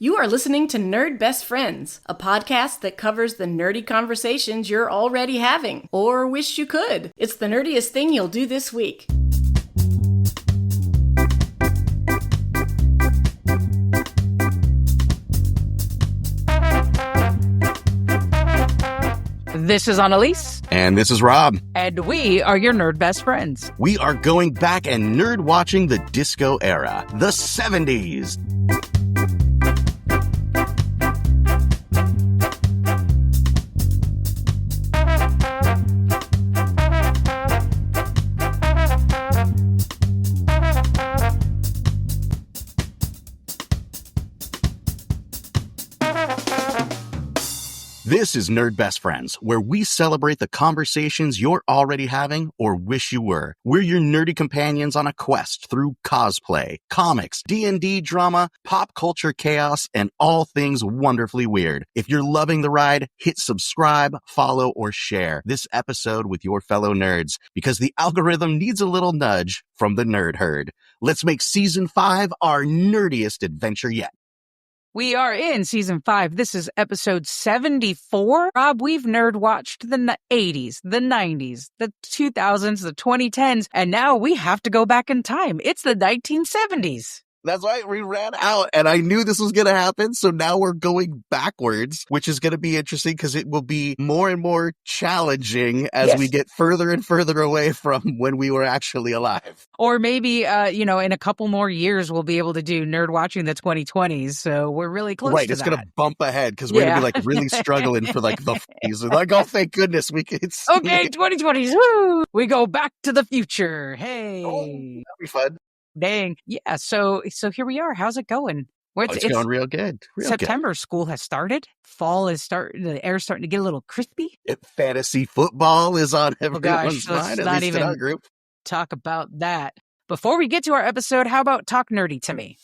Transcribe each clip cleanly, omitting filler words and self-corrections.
You are listening to Nerd Best Friends, a podcast that covers the nerdy conversations you're already having, or wish you could. It's the nerdiest thing you'll do this week. This is Analese. And this is Rob. And we are your nerd best friends. We are going back and nerd watching the disco era, the 70s. This is Nerd Best Friends, where we celebrate the conversations you're already having or wish you were. We're your nerdy companions on a quest through cosplay, comics, D&D drama, pop culture chaos, and all things wonderfully weird. If you're loving the ride, hit subscribe, follow, or share this episode with your fellow nerds, because the algorithm needs a little nudge from the nerd herd. Let's make Season 5 our nerdiest adventure yet. We are in Season 5. This is episode 74. Rob, we've nerd watched the 80s, the 90s, the 2000s, the 2010s, and now we have to go back in time. It's the 1970s. That's right. We ran out and I knew this was going to happen. So now we're going backwards, which is going to be interesting because it will be more and more challenging as we get further and further away from when we were actually alive. Or maybe, in a couple more years, we'll be able to do nerd watching the 2020s. So we're really close to that. Right. It's going to bump ahead because we're going to be really struggling for the 40s. Like, oh, thank goodness we can see. Okay, 2020s. Woo! We go back to the future. Hey. Oh, that'll be fun. Dang. Yeah. So here we are. How's it going? It's going real good. September, school has started. Fall is starting. The air's starting to get a little crispy. Fantasy football is on everyone's let's mind, at not least even in our group. Talk about that. Before we get to our episode, how about Talk Nerdy to Me?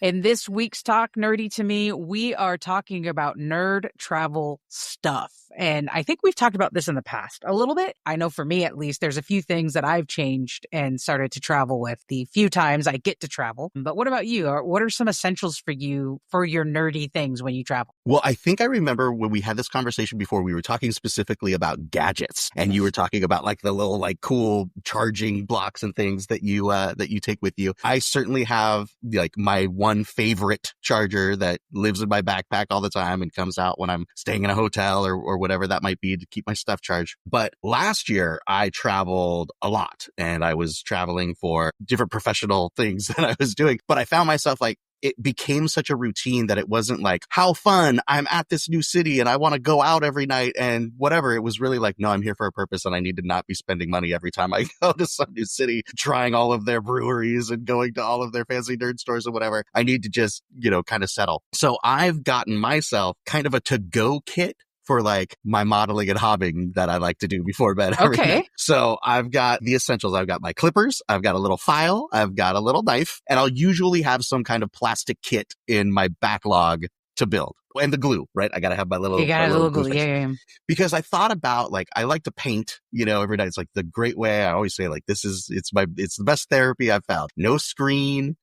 In this week's Talk Nerdy to Me, we are talking about nerd travel stuff. And I think we've talked about this in the past a little bit. I know for me, at least, there's a few things that I've changed and started to travel with the few times I get to travel. But what about you? What are some essentials for you for your nerdy things when you travel? Well, I think I remember when we had this conversation before, we were talking specifically about gadgets, and you were talking about the little cool charging blocks and things that you take with you. I certainly have my one favorite charger that lives in my backpack all the time and comes out when I'm staying in a hotel or whatever that might be to keep my stuff charged. But last year I traveled a lot and I was traveling for different professional things that I was doing, but I found myself it became such a routine that it wasn't how fun, I'm at this new city and I want to go out every night and whatever. It was really no, I'm here for a purpose and I need to not be spending money every time I go to some new city, trying all of their breweries and going to all of their fancy nerd stores or whatever. I need to just, kind of settle. So I've gotten myself kind of a to-go kit for my modeling and hobbying that I like to do before bed every night. So I've got the essentials. I've got my clippers. I've got a little file. I've got a little knife, and I'll usually have some kind of plastic kit in my backlog to build. And the glue, right? I got to have my little, glue. Yeah. Because I thought about I like to paint, every night. It's the great way. I always say it's the best therapy I've found. No screen,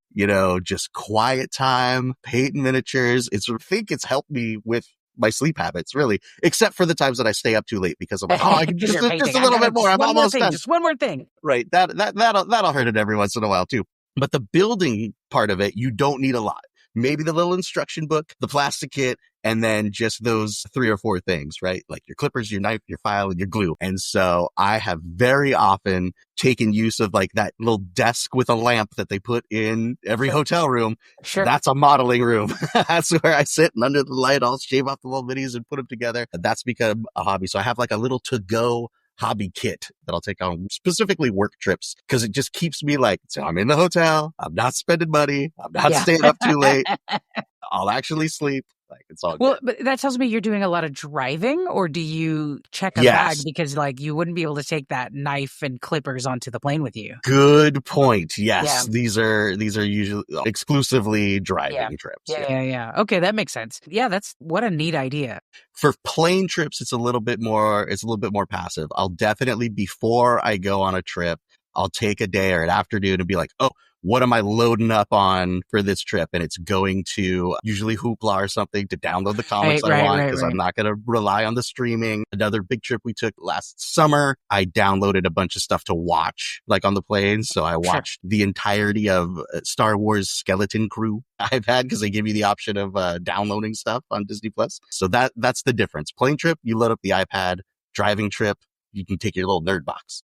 just quiet time, painting miniatures. I think it's helped me with my sleep habits, really, except for the times that I stay up too late because I'm I can just a little bit more. I'm almost done. Just one more thing. Right. That'll hurt it every once in a while too. But the building part of it, you don't need a lot. Maybe the little instruction book, the plastic kit, and then just those 3 or 4 things, right? Your clippers, your knife, your file, and your glue. And so I have very often taken use of that little desk with a lamp that they put in every hotel room. Sure. That's a modeling room. That's where I sit, and under the light, I'll shave off the little minis and put them together. That's become a hobby. So I have a little to-go hobby kit that I'll take on specifically work trips because it just keeps me so I'm in the hotel. I'm not spending money. I'm not staying up too late. I'll actually sleep. It's all good. But that tells me you're doing a lot of driving, or do you check a bag because you wouldn't be able to take that knife and clippers onto the plane with you? Good point. Yes. Yeah. These are usually exclusively driving trips. Yeah. Okay, that makes sense. Yeah, that's what a neat idea. For plane trips, it's a little bit more passive. I'll definitely, before I go on a trip, I'll take a day or an afternoon and be oh, what am I loading up on for this trip? And it's going to usually Hoopla or something to download the comics I want because I'm not going to rely on the streaming. Another big trip we took last summer, I downloaded a bunch of stuff to watch like on the plane. So I watched the entirety of Star Wars Skeleton Crew I've had because they give you the option of downloading stuff on Disney Plus. So that's the difference. Plane trip, you load up the iPad. Driving trip, you can take your little nerd box.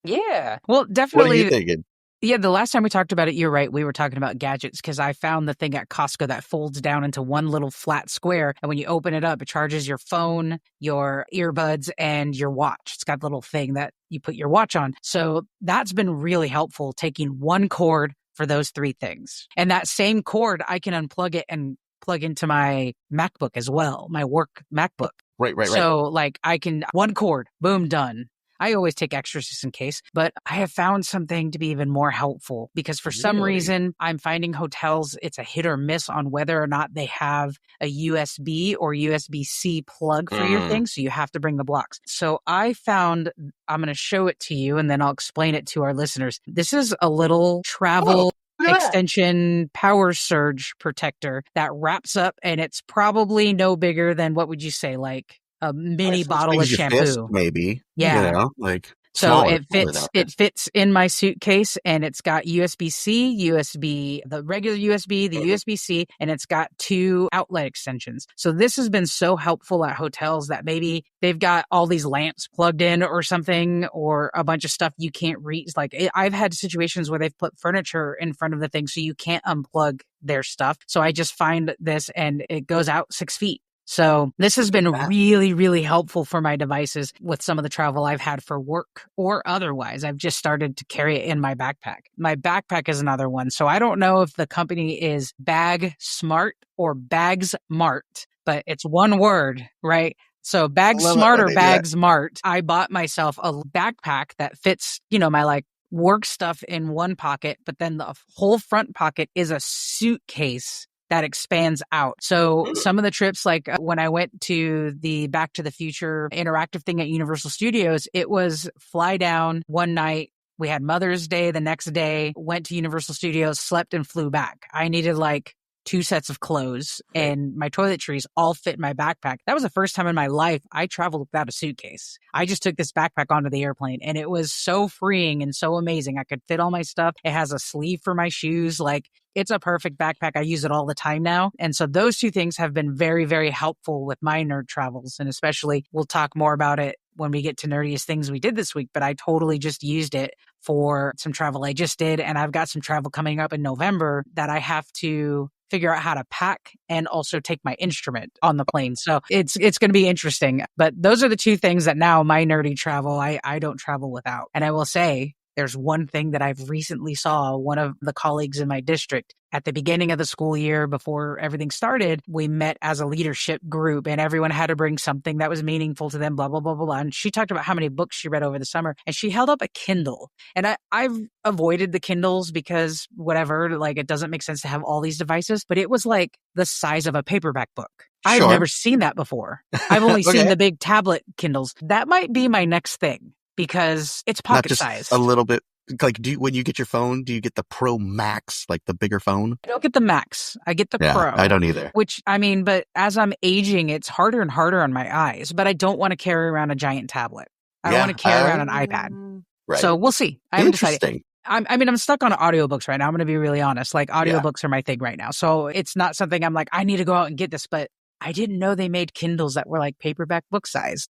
Yeah. Well, definitely. What are you thinking? Yeah, the last time we talked about it, you're right. We were talking about gadgets because I found the thing at Costco that folds down into one little flat square. And when you open it up, it charges your phone, your earbuds, and your watch. It's got a little thing that you put your watch on. So that's been really helpful, taking one cord for those three things. And that same cord, I can unplug it and plug into my MacBook as well, my work MacBook. Right. So like I can, one cord, boom, done. I always take extras just in case, but I have found something to be even more helpful because for some reason I'm finding hotels, it's a hit or miss on whether or not they have a USB or USB-C plug for your thing. So you have to bring the blocks. So I found, I'm going to show it to you and then I'll explain it to our listeners. This is a little travel extension power surge protector that wraps up and it's probably no bigger than, what would you say, like a mini bottle of shampoo, fist, maybe. Yeah. You know, like so it fits in my suitcase and it's got USB-C, the regular USB, the USB-C, and it's got 2 outlet extensions. So this has been so helpful at hotels that maybe they've got all these lamps plugged in or something, or a bunch of stuff you can't reach. I've had situations where they've put furniture in front of the thing so you can't unplug their stuff. So I just find this and it goes out 6 feet. So this has been really, really helpful for my devices with some of the travel I've had for work or otherwise. I've just started to carry it in my backpack. My backpack is another one. So I don't know if the company is Bag Smart or Bags Mart, but it's one word, right? So Bag Smart or Bags Mart. I bought myself a backpack that fits, my like work stuff in one pocket, but then the whole front pocket is a suitcase that expands out. So some of the trips, like when I went to the Back to the Future interactive thing at Universal Studios, it was fly down one night. We had Mother's Day the next day, went to Universal Studios, slept and flew back. I needed like 2 sets of clothes and my toiletries all fit in my backpack. That was the first time in my life I traveled without a suitcase. I just took this backpack onto the airplane and it was so freeing and so amazing. I could fit all my stuff. It has a sleeve for my shoes. It's a perfect backpack. I use it all the time now. And so those 2 things have been very, very helpful with my nerd travels. And especially we'll talk more about it when we get to nerdiest things we did this week, but I totally just used it for some travel I just did. And I've got some travel coming up in November that I have to figure out how to pack and also take my instrument on the plane. So it's going to be interesting. But those are the 2 things that now my nerdy travel, I don't travel without. And I will say, there's one thing that I've recently saw one of the colleagues in my district at the beginning of the school year before everything started. We met as a leadership group and everyone had to bring something that was meaningful to them, blah, blah, blah, blah, blah. And she talked about how many books she read over the summer and she held up a Kindle. And I've avoided the Kindles because whatever, it doesn't make sense to have all these devices, but it was like the size of a paperback book. I've never seen that before. I've only seen the big tablet Kindles. That might be my next thing. Because it's pocket size. A little bit. When you get your phone, do you get the Pro Max, like the bigger phone? I don't get the Max. I get the Pro. I don't either. But as I'm aging, it's harder and harder on my eyes. But I don't want to carry around a giant tablet. I don't want to carry around an iPad. Right. So we'll see. I haven't decided. I'm stuck on audiobooks right now. I'm going to be really honest. Audiobooks are my thing right now. So it's not something I'm like, I need to go out and get this. But I didn't know they made Kindles that were like paperback book size.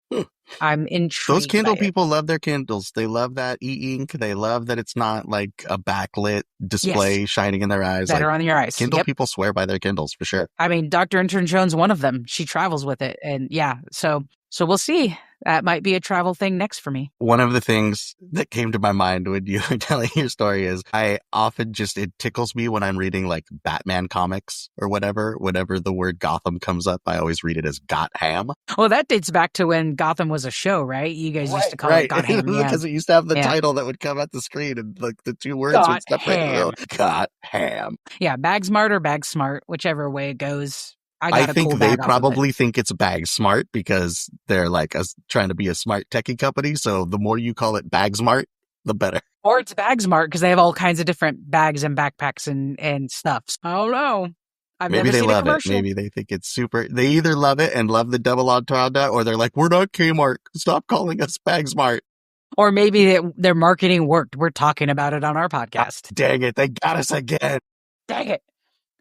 I'm intrigued. Those Kindle people love their Kindles. They love that e-ink. They love that it's not like a backlit display shining in their eyes. Better on your eyes. Kindle people swear by their Kindles for sure. Dr. Intern Jones, one of them. She travels with it. And so we'll see. That might be a travel thing next for me. One of the things that came to my mind when you were telling your story is I often it tickles me when I'm reading like Batman comics or whatever. Whenever the word Gotham comes up, I always read it as Gotham. Well, that dates back to when Gotham was a show, right? You guys used to call it Gotham. Because it used to have the title that would come at the screen and like the 2 words would separate. Gotham. Yeah, Bag Smart or Bag Smart, whichever way it goes. I think they probably think it's Bag Smart because they're like trying to be a smart techie company. So the more you call it Bag Smart, the better. Or it's Bagsmart because they have all kinds of different bags and backpacks and stuff. I don't know. I've Maybe never they seen a love it. commercial. Maybe they think it's super. They either love it and love the double entendre, or they're like, we're not Kmart. Stop calling us Bagsmart. Or maybe their marketing worked. We're talking about it on our podcast. Dang it. They got us again. Dang it.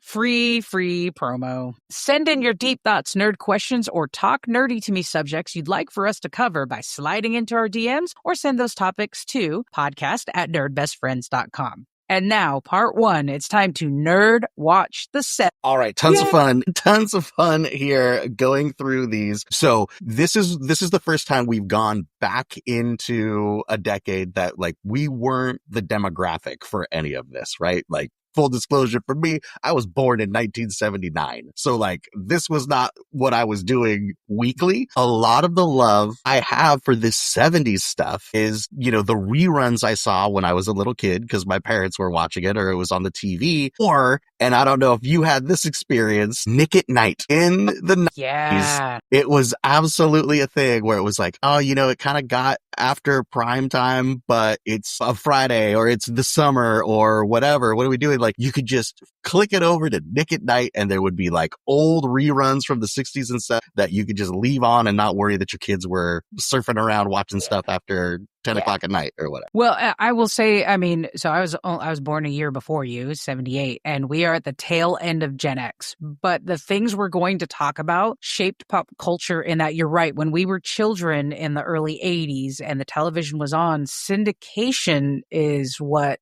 Free promo. Send in your deep thoughts, nerd questions, or talk nerdy to me subjects you'd like for us to cover by sliding into our DMs or send those topics to podcast@nerdbestfriends.com. And now, part one, it's time to nerd watch the set. All right, tons of fun here going through these. So this is the first time we've gone back into a decade that like we weren't the demographic for any of this, right? Like, full disclosure for me, I was born in 1979. So like this was not what I was doing weekly. A lot of the love I have for this 70s stuff is, you know, the reruns I saw when I was a little kid because my parents were watching it or it was on the TV, or, and I don't know if you had this experience, Nick at Night in the 90s. Yeah. It was absolutely a thing where it was like, oh, you know, it kind of got after prime time, but it's a Friday or it's the summer or whatever. What are we doing? Like you could just click it over to Nick at Night and there would be like old reruns from the 60s and stuff that you could just leave on and not worry that your kids were surfing around watching stuff after 10 o'clock at night or whatever. Well, I will say, I mean, so I was born a year before you, 78, and we are at the tail end of Gen X. But the things we're going to talk about shaped pop culture in that you're right. When we were children in the early 80s and the television was on, syndication is what,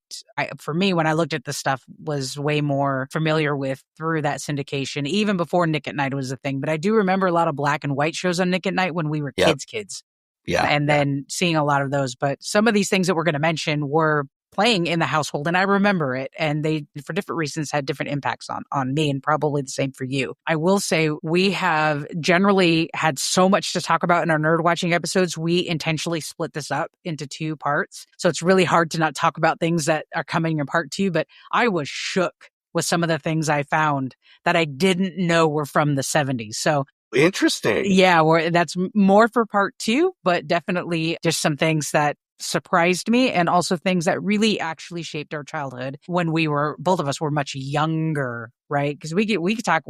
for me, when I looked at the stuff, was way more familiar with through that syndication, even before Nick at Night was a thing. But I do remember a lot of black and white shows on Nick at Night when we were kids. Yeah. And then seeing a lot of those. But some of these things that we're going to mention were playing in the household, and I remember it. And they, for different reasons, had different impacts on me, and probably the same for you. I will say we have generally had so much to talk about in our nerd watching episodes. We intentionally split this up into 2 parts. So it's really hard to not talk about things that are coming in part 2. But I was shook with some of the things I found that I didn't know were from the 70s. So interesting. Yeah, that's more for part 2, but definitely just some things that surprised me and also things that really actually shaped our childhood when both of us were much younger, right? Because we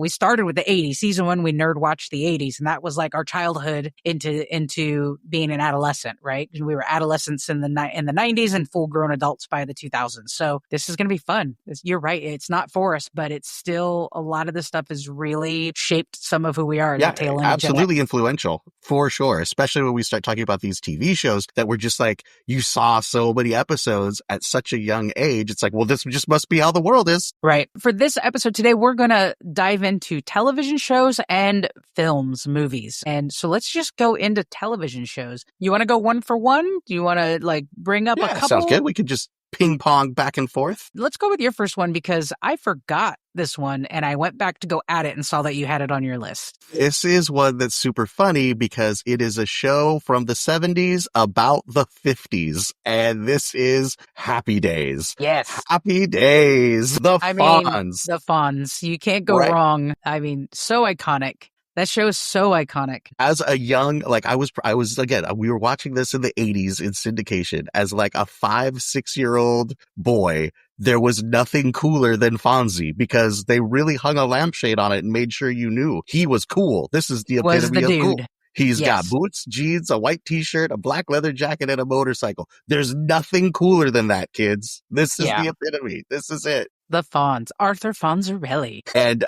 started with the 80s. Season 1, we nerd watched the 80s, and that was like our childhood into being an adolescent, right? And we were adolescents in the 90s and full grown adults by the 2000s. So this is going to be fun. You're right. It's not for us, but it's still, a lot of this stuff has really shaped some of who we are. Yeah, absolutely influential for sure. Especially when we start talking about these TV shows that were just like, you saw so many episodes at such a young age. It's like, well, this just must be how the world is. Right. For this episode today, we're going to dive into television shows and films, movies. And so let's just go into television shows. You want to go one for one? Do you want to like bring up a couple? Sounds good. We could just ping pong back and forth. Let's go with your first one because I forgot this one and I went back to go at it and saw that you had it on your list. This is one that's super funny because it is a show from the 70s about the 50s, and this is Happy Days. Yes. Happy Days. The Fonz. You can't go wrong. I mean, so iconic. That show is so iconic. As a young, like I was again, we were watching this in the 80s in syndication as like a 5-6-year-old boy. There was nothing cooler than Fonzie because they really hung a lampshade on it and made sure you knew he was cool. This is the epitome of cool. He's got boots, jeans, a white t-shirt, a black leather jacket, and a motorcycle. There's nothing cooler than that, kids. This is the epitome. This is it. The Fonz, Arthur Fonzarelli. And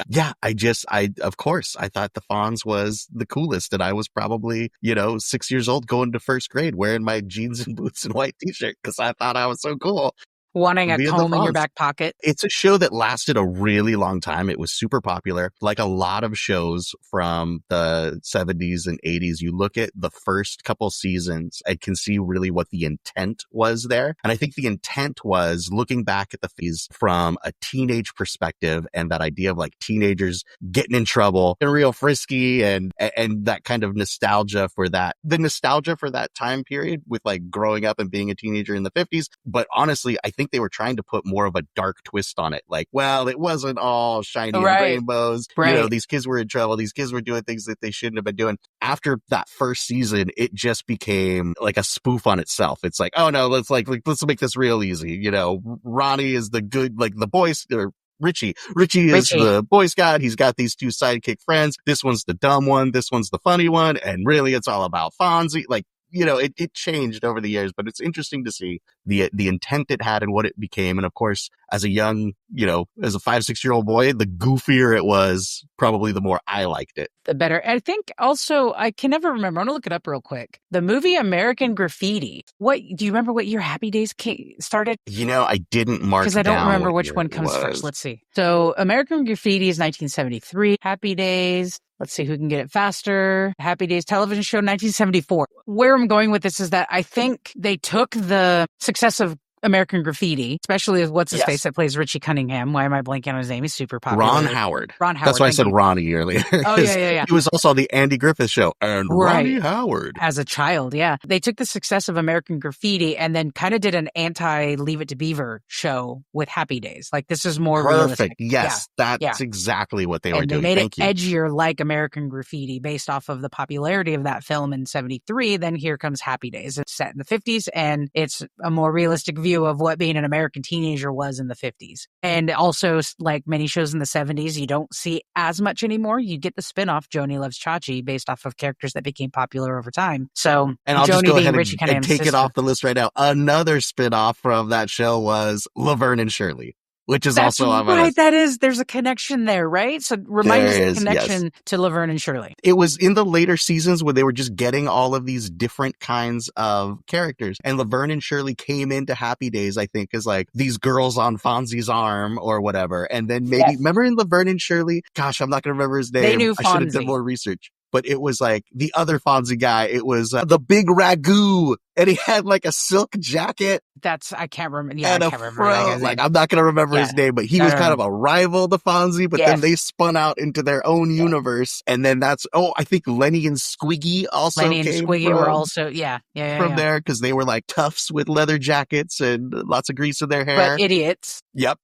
of course, I thought the Fonz was the coolest. And I was probably, 6 years old going to first grade wearing my jeans and boots and white t-shirt because I thought I was so cool. Wanting a comb in your back pocket. It's a show that lasted a really long time. It was super popular. Like a lot of shows from the 70s and 80s, you look at the first couple seasons and can see really what the intent was there. And I think the intent was looking back at the phase from a teenage perspective and that idea of like teenagers getting in trouble and real frisky and that kind of nostalgia for that. The nostalgia for that time period with like growing up and being a teenager in the 50s. But honestly, I think think they were trying to put more of a dark twist on it. Like, well, it wasn't all shiny and Right. rainbows. Right. You know, these kids were in trouble. These kids were doing things that they shouldn't have been doing. After that first season, it just became like a spoof on itself. It's like, oh no, let's make this real easy. You know, Ronnie is the good, like the boys, or Richie is the Boy Scout. He's got these two sidekick friends. This one's the dumb one. This one's the funny one. And really, it's all about Fonzie. Like, you know, it changed over the years, but it's interesting to see the intent it had and what it became. And of course, as a young, you know, as a 5-6-year-old boy, the goofier it was, probably the more I liked it. The better. I think also, I can never remember. I'm going to look it up real quick. The movie American Graffiti. Do you remember what year Happy Days started? You know, I didn't mark because I don't down remember what which year one it comes was. first. Let's see. So American Graffiti is 1973. Happy Days. Let's see who can get it faster. Happy Days television show, 1974. Where I'm going with this is that I think they took the success of American Graffiti, especially with what's his face that plays Richie Cunningham. Why am I blanking on his name? He's super popular. Ron Howard. That's why I said Ronnie earlier. Oh, yeah. He was also on the Andy Griffith Show. And Ronnie Howard. As a child, yeah. They took the success of American Graffiti and then kind of did an anti-Leave It to Beaver show with Happy Days. Like, this is more realistic. Yes, that's exactly what they were doing. They made it edgier like American Graffiti based off of the popularity of that film in 73. Then here comes Happy Days. It's set in the 50s, and it's a more realistic view of what being an American teenager was in the 50s. And also, like many shows in the 70s, you don't see as much anymore. You get the spinoff Joni Loves Chachi based off of characters that became popular over time. So, and I'll Joni just go being ahead Richie and take sister. it off the list right now. Another spinoff from that show was Laverne and Shirley, which is also on my list. There's a connection there, right? So remind us the connection to Laverne and Shirley. It was in the later seasons where they were just getting all of these different kinds of characters. And Laverne and Shirley came into Happy Days, I think, as like these girls on Fonzie's arm or whatever. And then maybe, remember in Laverne and Shirley? Gosh, I'm not going to remember his name. They knew Fonzie. I should have done more research. But it was like the other Fonzie guy. It was the big ragu. And he had like a silk jacket. I can't remember. Yeah, and I a can't remember. fro. Like, I'm not going to remember his name, but he was kind of a rival to Fonzie. But then they spun out into their own universe. And then I think Lenny and Squiggy also Lenny and came Squiggy from, were also, from there, because they were like toughs with leather jackets and lots of grease in their hair. But idiots. Yep.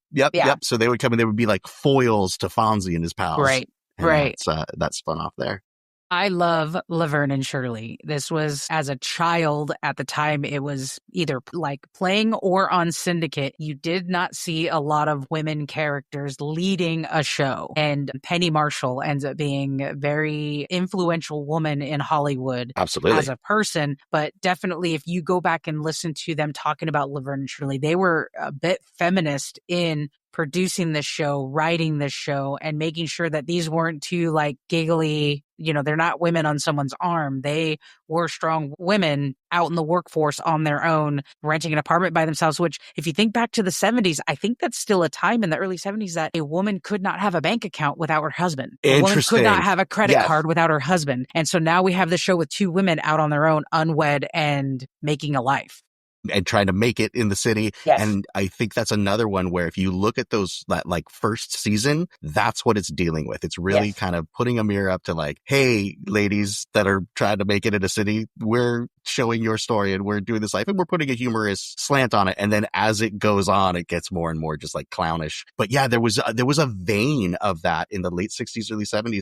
So they would come and they would be like foils to Fonzie and his pals. Right. And that spun off there. I love Laverne and Shirley. This was, as a child at the time, it was either like playing or on Syndicate. You did not see a lot of women characters leading a show. And Penny Marshall ends up being a very influential woman in Hollywood. Absolutely. As a person. But definitely, if you go back and listen to them talking about Laverne and Shirley, they were a bit feminist in producing this show, writing this show, and making sure that these weren't too like giggly, they're not women on someone's arm. They were strong women out in the workforce on their own, renting an apartment by themselves, which if you think back to the 70s, I think that's still a time in the early 70s that a woman could not have a bank account without her husband. A woman could not have a credit card without her husband. And so now we have the show with two women out on their own, unwed and making a life. And trying to make it in the city. Yes. And I think that's another one where if you look at that like first season, that's what it's dealing with. It's really kind of putting a mirror up to like, hey, ladies that are trying to make it in a city, we're showing your story and we're doing this life and we're putting a humorous slant on it. And then as it goes on, it gets more and more just like clownish. But yeah, there was a vein of that in the late 60s, early 70s.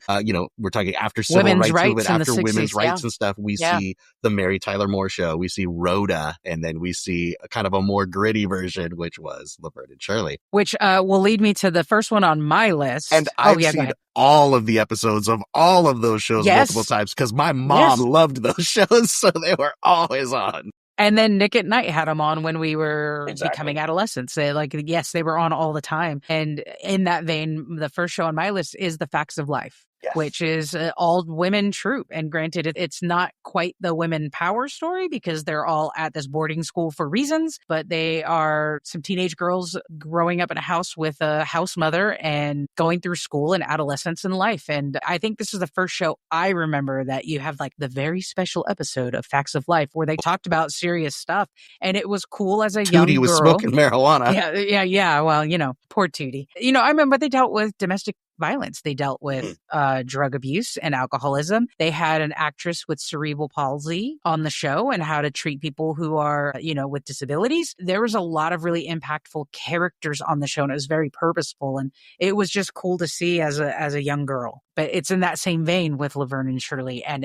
We're talking after civil women's rights movement, after 60s, women's rights and stuff. We see the Mary Tyler Moore Show. We see Rhoda, and then we see a kind of a more gritty version, which was Laverne and Shirley. Which will lead me to the first one on my list. And I've seen all of the episodes of all of those shows multiple times because my mom loved those shows, so they were always on. And then Nick at Night had them on when we were becoming adolescents. They they were on all the time. And in that vein, the first show on my list is The Facts of Life. Which is all women troupe. And granted, it's not quite the women power story because they're all at this boarding school for reasons, but they are some teenage girls growing up in a house with a house mother and going through school and adolescence and life. And I think this is the first show I remember that you have like the very special episode of Facts of Life where they talked about serious stuff. And it was cool as a young girl. Tootie was smoking marijuana. Yeah. Well, poor Tootie. I remember they dealt with domestic violence. They dealt with drug abuse and alcoholism. They had an actress with cerebral palsy on the show and how to treat people who are, with disabilities. There was a lot of really impactful characters on the show, and it was very purposeful. And it was just cool to see as a young girl. But it's in that same vein with Laverne and Shirley and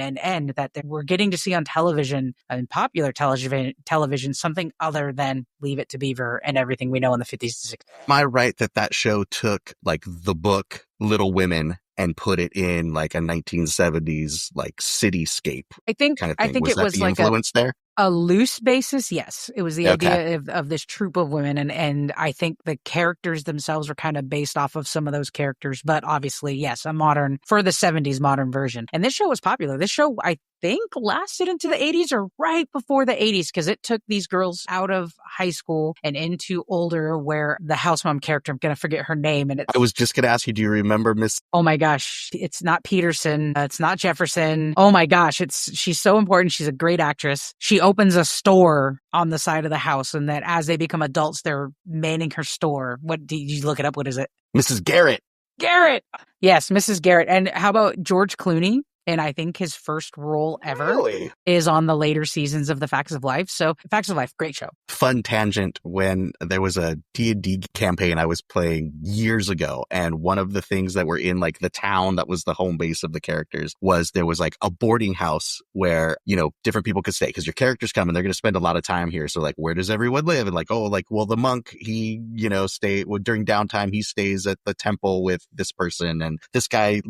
that we're getting to see on television, and popular television, something other than Leave It to Beaver and everything we know in the 50s to 60s. Am I right that show took like the book Little Women and put it in like a 1970s like cityscape kind of thing? I think it was the like influence there? A loose basis, yes. It was the idea of this troupe of women, and I think the characters themselves were kind of based off of some of those characters, but obviously, yes, for the 70s modern version. And this show was popular. This show, I think, lasted into the 80s or right before the 80s, because it took these girls out of high school and into older, where the house mom character, I'm going to forget her name. And I was just going to ask you, do you remember Miss? Oh my gosh, it's not Peterson. It's not Jefferson. Oh my gosh, she's so important. She's a great actress. She opens a store on the side of the house, and that as they become adults, they're manning her store. What did you look it up? What is it? Mrs. Garrett. Garrett. Yes, Mrs. Garrett. And how about George Clooney? And I think his first role ever is on the later seasons of The Facts of Life. So Facts of Life, great show. Fun tangent, when there was a D&D campaign I was playing years ago, and one of the things that were in like the town that was the home base of the characters was there was like a boarding house where, different people could stay, because your characters come and they're going to spend a lot of time here. So like, where does everyone live? And like, well, the monk, he, during downtime, he stays at the temple with this person. And this guy,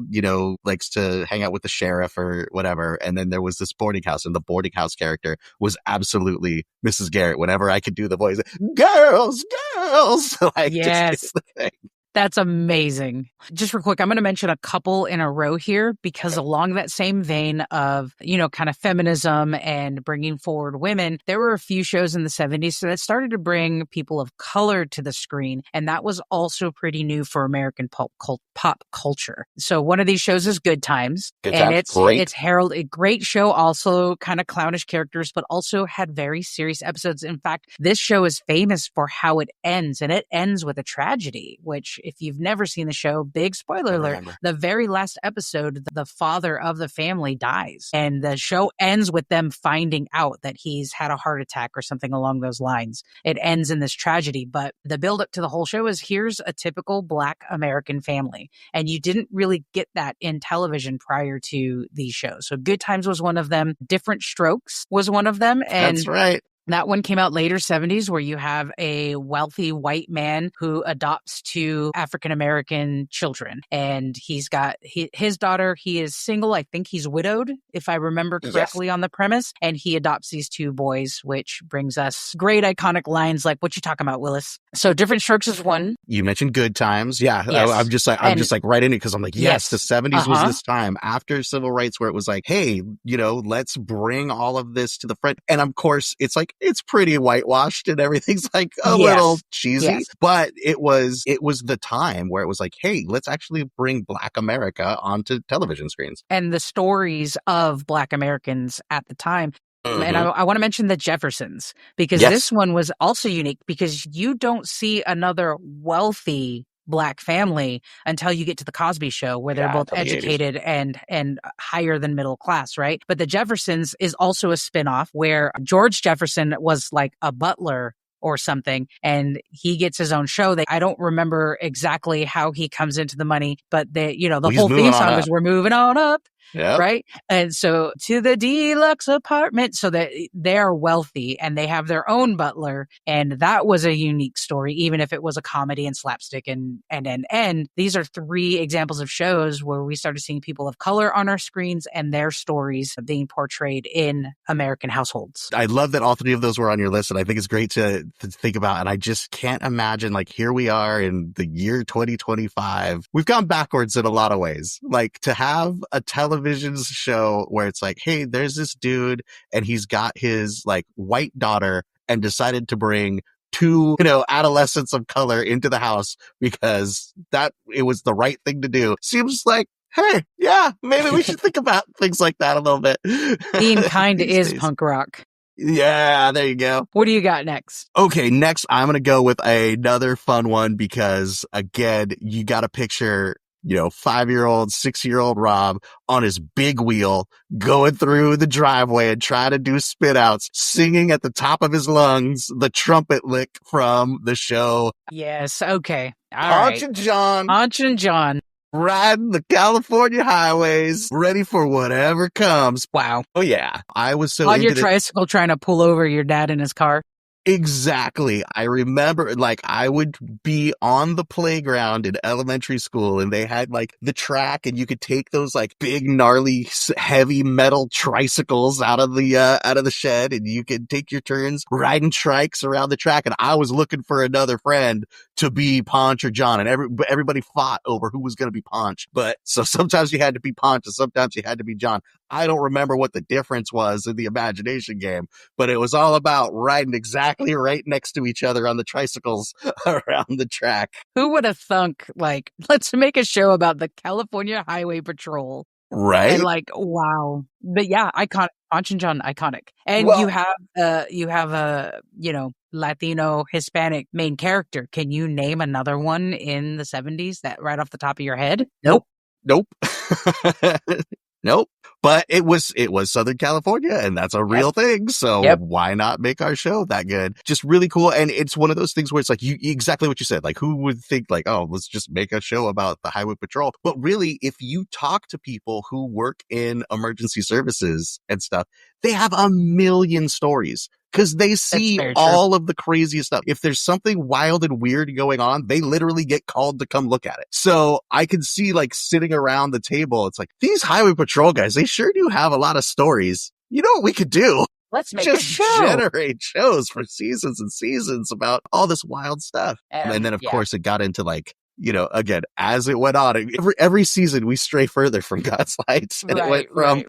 likes to hang out with the sheriff or whatever. And then there was this boarding house, and the boarding house character was absolutely Mrs. Garrett. Whenever I could do the voice, girls, like, yes. just the thing. That's amazing. Just real quick, I'm going to mention a couple in a row here, because along that same vein of, kind of feminism and bringing forward women, there were a few shows in the 70s that started to bring people of color to the screen. And that was also pretty new for American pop culture. So one of these shows is Good Times. It's Harold, a great show, also kind of clownish characters, but also had very serious episodes. In fact, this show is famous for how it ends, and it ends with a tragedy, which, if you've never seen the show, big spoiler alert, the very last episode, the father of the family dies. And the show ends with them finding out that he's had a heart attack or something along those lines. It ends in this tragedy, but the buildup to the whole show is, here's a typical Black American family. And you didn't really get that in television prior to these shows. So Good Times was one of them. Different Strokes was one of them. And that's right. That one came out later 70s, where you have a wealthy white man who adopts two African-American children. And he's got his daughter. He is single. I think he's widowed, if I remember correctly, on the premise. And he adopts these two boys, which brings us great iconic lines like, what you talking about, Willis? So Different Strokes is one. You mentioned Good Times. Yeah. Yes. I'm just like right in it, because I'm like, yes, the 70s was this time after civil rights where it was like, hey, let's bring all of this to the front. And of course, it's like, it's pretty whitewashed and everything's like a little cheesy, but it was the time where it was like, hey, let's actually bring Black America onto television screens. And the stories of Black Americans at the time. And I want to mention the Jeffersons, because this one was also unique, because you don't see another wealthy Black family until you get to the Cosby Show, where they're both educated and higher than middle class, right? But the Jeffersons is also a spinoff where George Jefferson was like a butler or something, and he gets his own show. I don't remember exactly how he comes into the money, but the whole theme song is "We're moving on up." Yep. Right. And so to the deluxe apartment, so that they are wealthy and they have their own butler. And that was a unique story, even if it was a comedy and slapstick and. These are three examples of shows where we started seeing people of color on our screens and their stories being portrayed in American households. I love that all three of those were on your list. And I think it's great to think about. And I just can't imagine, like, here we are in the year 2025. We've gone backwards in a lot of ways. Like, to have a television show where it's like, hey, there's this dude and he's got his like white daughter and decided to bring two, adolescents of color into the house because it was the right thing to do. Seems like, hey, yeah, maybe we should think about things like that a little bit. Being kind is punk rock. Yeah, there you go. What do you got next? Okay, next I'm going to go with another fun one, because again, you got to picture 5-year-old, 6-year-old Rob on his big wheel going through the driveway and trying to do spit outs, singing at the top of his lungs the trumpet lick from the show. Yes. Okay. All Ponch right. and John. Ponch and John. Riding the California highways, ready for whatever comes. Wow. Oh, yeah. I was so On into your tricycle trying to pull over your dad in his car. Exactly. I remember, I would be on the playground in elementary school and they had, the track and you could take those, big, gnarly, heavy metal tricycles out of the shed and you could take your turns riding trikes around the track. And I was looking for another friend to be Ponch or John, and everybody fought over who was going to be Ponch. But so sometimes you had to be Ponch and sometimes you had to be John. I don't remember what the difference was in the imagination game, but it was all about riding exactly right next to each other on the tricycles around the track. Who would have thunk, let's make a show about the California Highway Patrol. Right? And wow. But yeah, iconic. Ponch and John, iconic. And you have a, Latino, Hispanic main character. Can you name another one in the 70s that right off the top of your head? Nope. Nope. But it was Southern California, and that's a real thing. So why not make our show that good? Just really cool. And it's one of those things where it's exactly what you said. Who would think oh, let's just make a show about the Highway Patrol? But really, if you talk to people who work in emergency services and stuff, they have a million stories. Because they see all of the craziest stuff. If there's something wild and weird going on, they literally get called to come look at it. So I can see sitting around the table, it's these Highway Patrol guys, they sure do have a lot of stories. You know what we could do? Let's make a show. Generate shows for seasons and seasons about all this wild stuff. And then, of course, it got into again, as it went on, every season we stray further from God's Lights. And it went from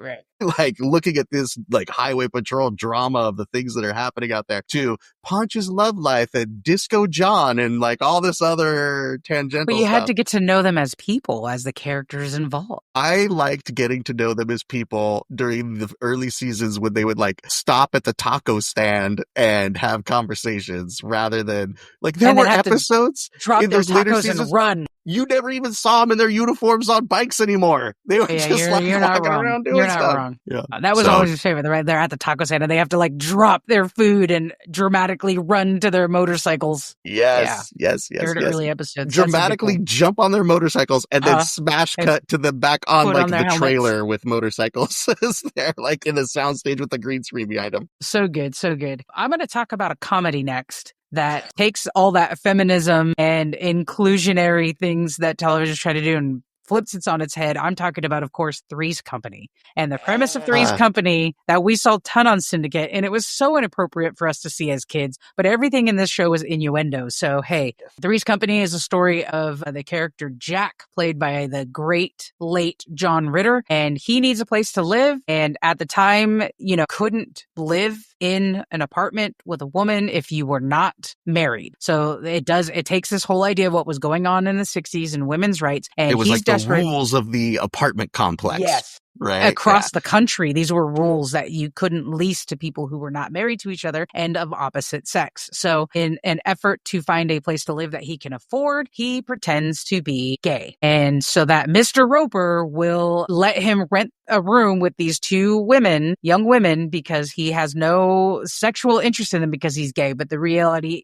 looking at this Highway Patrol drama of the things that are happening out there to Ponch's love life and Disco John and all this other tangential But you stuff. had to get to know them as people, as the characters involved. I liked getting to know them as people during the early seasons when they would stop at the taco stand and have conversations rather than there were episodes drop in their those later tacos seasons. and run. You never even saw them in their uniforms on bikes anymore. They were just you're not walking wrong. around doing You're stuff. not wrong. Yeah. That was always his favorite. Right there at the taco stand, and they have to drop their food and dramatically run to their motorcycles. Yes. Early episodes. Dramatically jump on their motorcycles and then smash cut to them back on the trailer with motorcycles. They're in the soundstage with the green screen behind them. So good, so good. I'm going to talk about a comedy next that takes all that feminism and inclusionary things that television try to do and flips it on its head. I'm talking about, of course, Three's Company. And the premise of Three's Company that we saw a ton on Syndicate, and it was so inappropriate for us to see as kids, but everything in this show is innuendo. So, hey, Three's Company is a story of the character Jack, played by the great late John Ritter, and he needs a place to live. And at the time, couldn't live in an apartment with a woman if you were not married. So it takes this whole idea of what was going on in the 60s and women's rights. And it was he's the rules of the apartment complex. Yes. Right. Across the country, these were rules that you couldn't lease to people who were not married to each other and of opposite sex. So in an effort to find a place to live that he can afford, he pretends to be gay. And so that Mr. Roper will let him rent a room with these two women, young women, because he has no sexual interest in them because he's gay. But the reality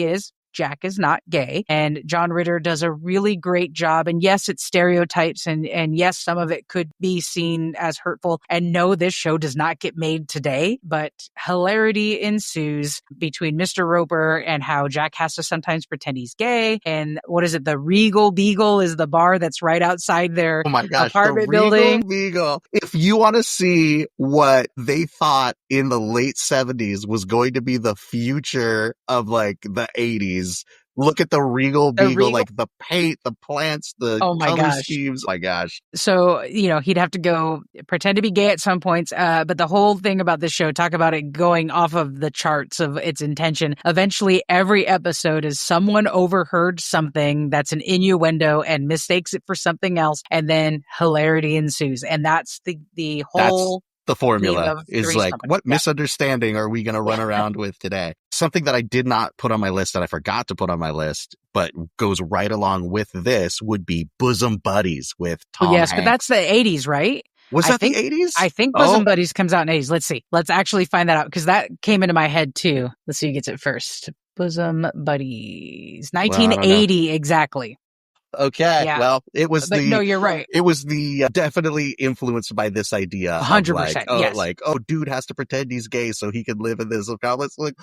is, Jack is not gay, and John Ritter does a really great job. And yes, it's stereotypes, and yes, some of it could be seen as hurtful. And no, this show does not get made today, but hilarity ensues between Mr. Roper and how Jack has to sometimes pretend he's gay. And what is it? The Regal Beagle is the bar that's right outside their apartment building. Beagle. If you want to see what they thought in the late 70s was going to be the future of the 80s, look at the Regal Beagle, the paint, the plants, the color schemes. Oh my gosh. So, he'd have to go pretend to be gay at some points. But the whole thing about this show, talk about it going off of the charts of its intention. Eventually, every episode is someone overheard something that's an innuendo and mistakes it for something else. And then hilarity ensues. And that's the whole... The formula is what misunderstanding are we going to run around with today? something that I did not put on my list that I forgot to put on my list, but goes right along with this would be Bosom Buddies with Tom Yes, but Hanks. that's the 80s, right? Was that the 80s? I think Bosom Buddies comes out in 80s. Let's see. Let's actually find that out because that came into my head too. Let's see who gets it first. Bosom Buddies. 1980, exactly. Okay. Yeah. Well, it was no, you're right. It was the definitely influenced by this idea 100%. of like, dude has to pretend he's gay so he can live in this complex. Like,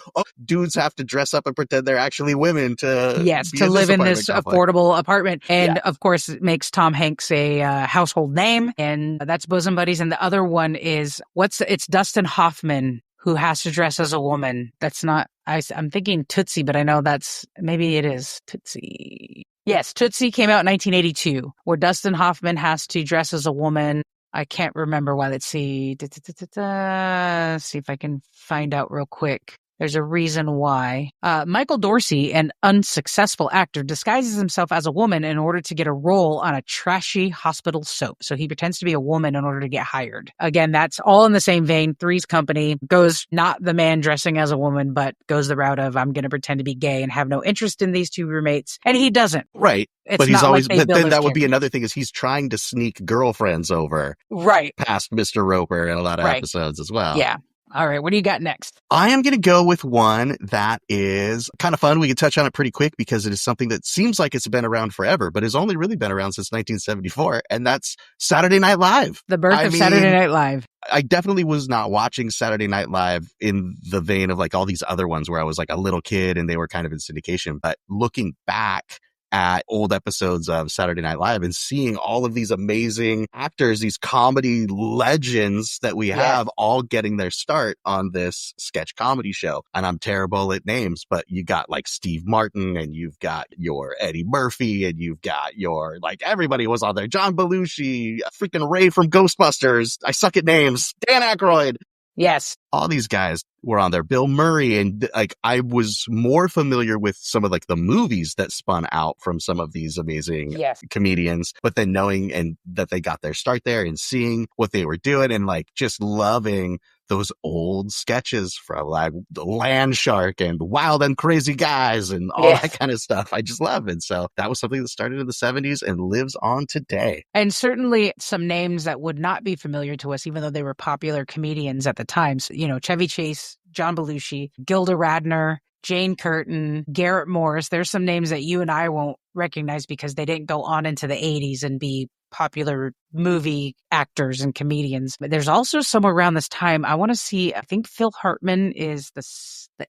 dudes have to dress up and pretend they're actually women to live in this affordable apartment. And of course, it makes Tom Hanks a household name, and that's Bosom Buddies. And the other one is it's Dustin Hoffman who has to dress as a woman. That's not. I'm thinking Tootsie, but I know maybe it is Tootsie. Yes, Tootsie came out in 1982, where Dustin Hoffman has to dress as a woman. I can't remember why. Let's see. See if I can find out real quick. There's a reason why. Michael Dorsey, an unsuccessful actor, disguises himself as a woman in order to get a role on a trashy hospital soap. So he pretends to be a woman in order to get hired. Again, that's all in the same vein. Three's Company goes not the man dressing as a woman, but goes the route of I'm going to pretend to be gay and have no interest in these two roommates. And he doesn't. Right. It's but he's always, like but then that would be another thing is he's trying to sneak girlfriends over. Right. Past Mr. Roper in a lot of episodes as well. Yeah. All right, what do you got next? I am going to go with one that is kind of fun. We can touch on it pretty quick because it is something that seems like it's been around forever, but has only really been around since 1974, and that's Saturday Night Live. The birth of Saturday Night Live. I definitely was not watching Saturday Night Live in the vein of like all these other ones where I was like a little kid and they were kind of in syndication, but looking back at old episodes of Saturday Night Live and seeing all of these amazing actors, these comedy legends that we have all getting their start on this sketch comedy show. And I'm terrible at names, but you got like Steve Martin and you've got your Eddie Murphy and you've got your, like everybody was on there. John Belushi, freaking Ray from Ghostbusters. I suck at names. Dan Aykroyd. Yes. All these guys were on there. Bill Murray. And like, I was more familiar with some of like the movies that spun out from some of these amazing comedians, but then knowing and that they got their start there and seeing what they were doing and like just loving those old sketches from like the Land Shark and Wild and Crazy Guys and all that kind of stuff. I just love it. So that was something that started in the 70s and lives on today. And certainly some names that would not be familiar to us, even though they were popular comedians at the time. So, you know, Chevy Chase, John Belushi, Gilda Radner, Jane Curtin, Garrett Morris. There's some names that you and I won't recognize because they didn't go on into the 80s and be popular movie actors and comedians. But there's also somewhere around this time, I think Phil Hartman is the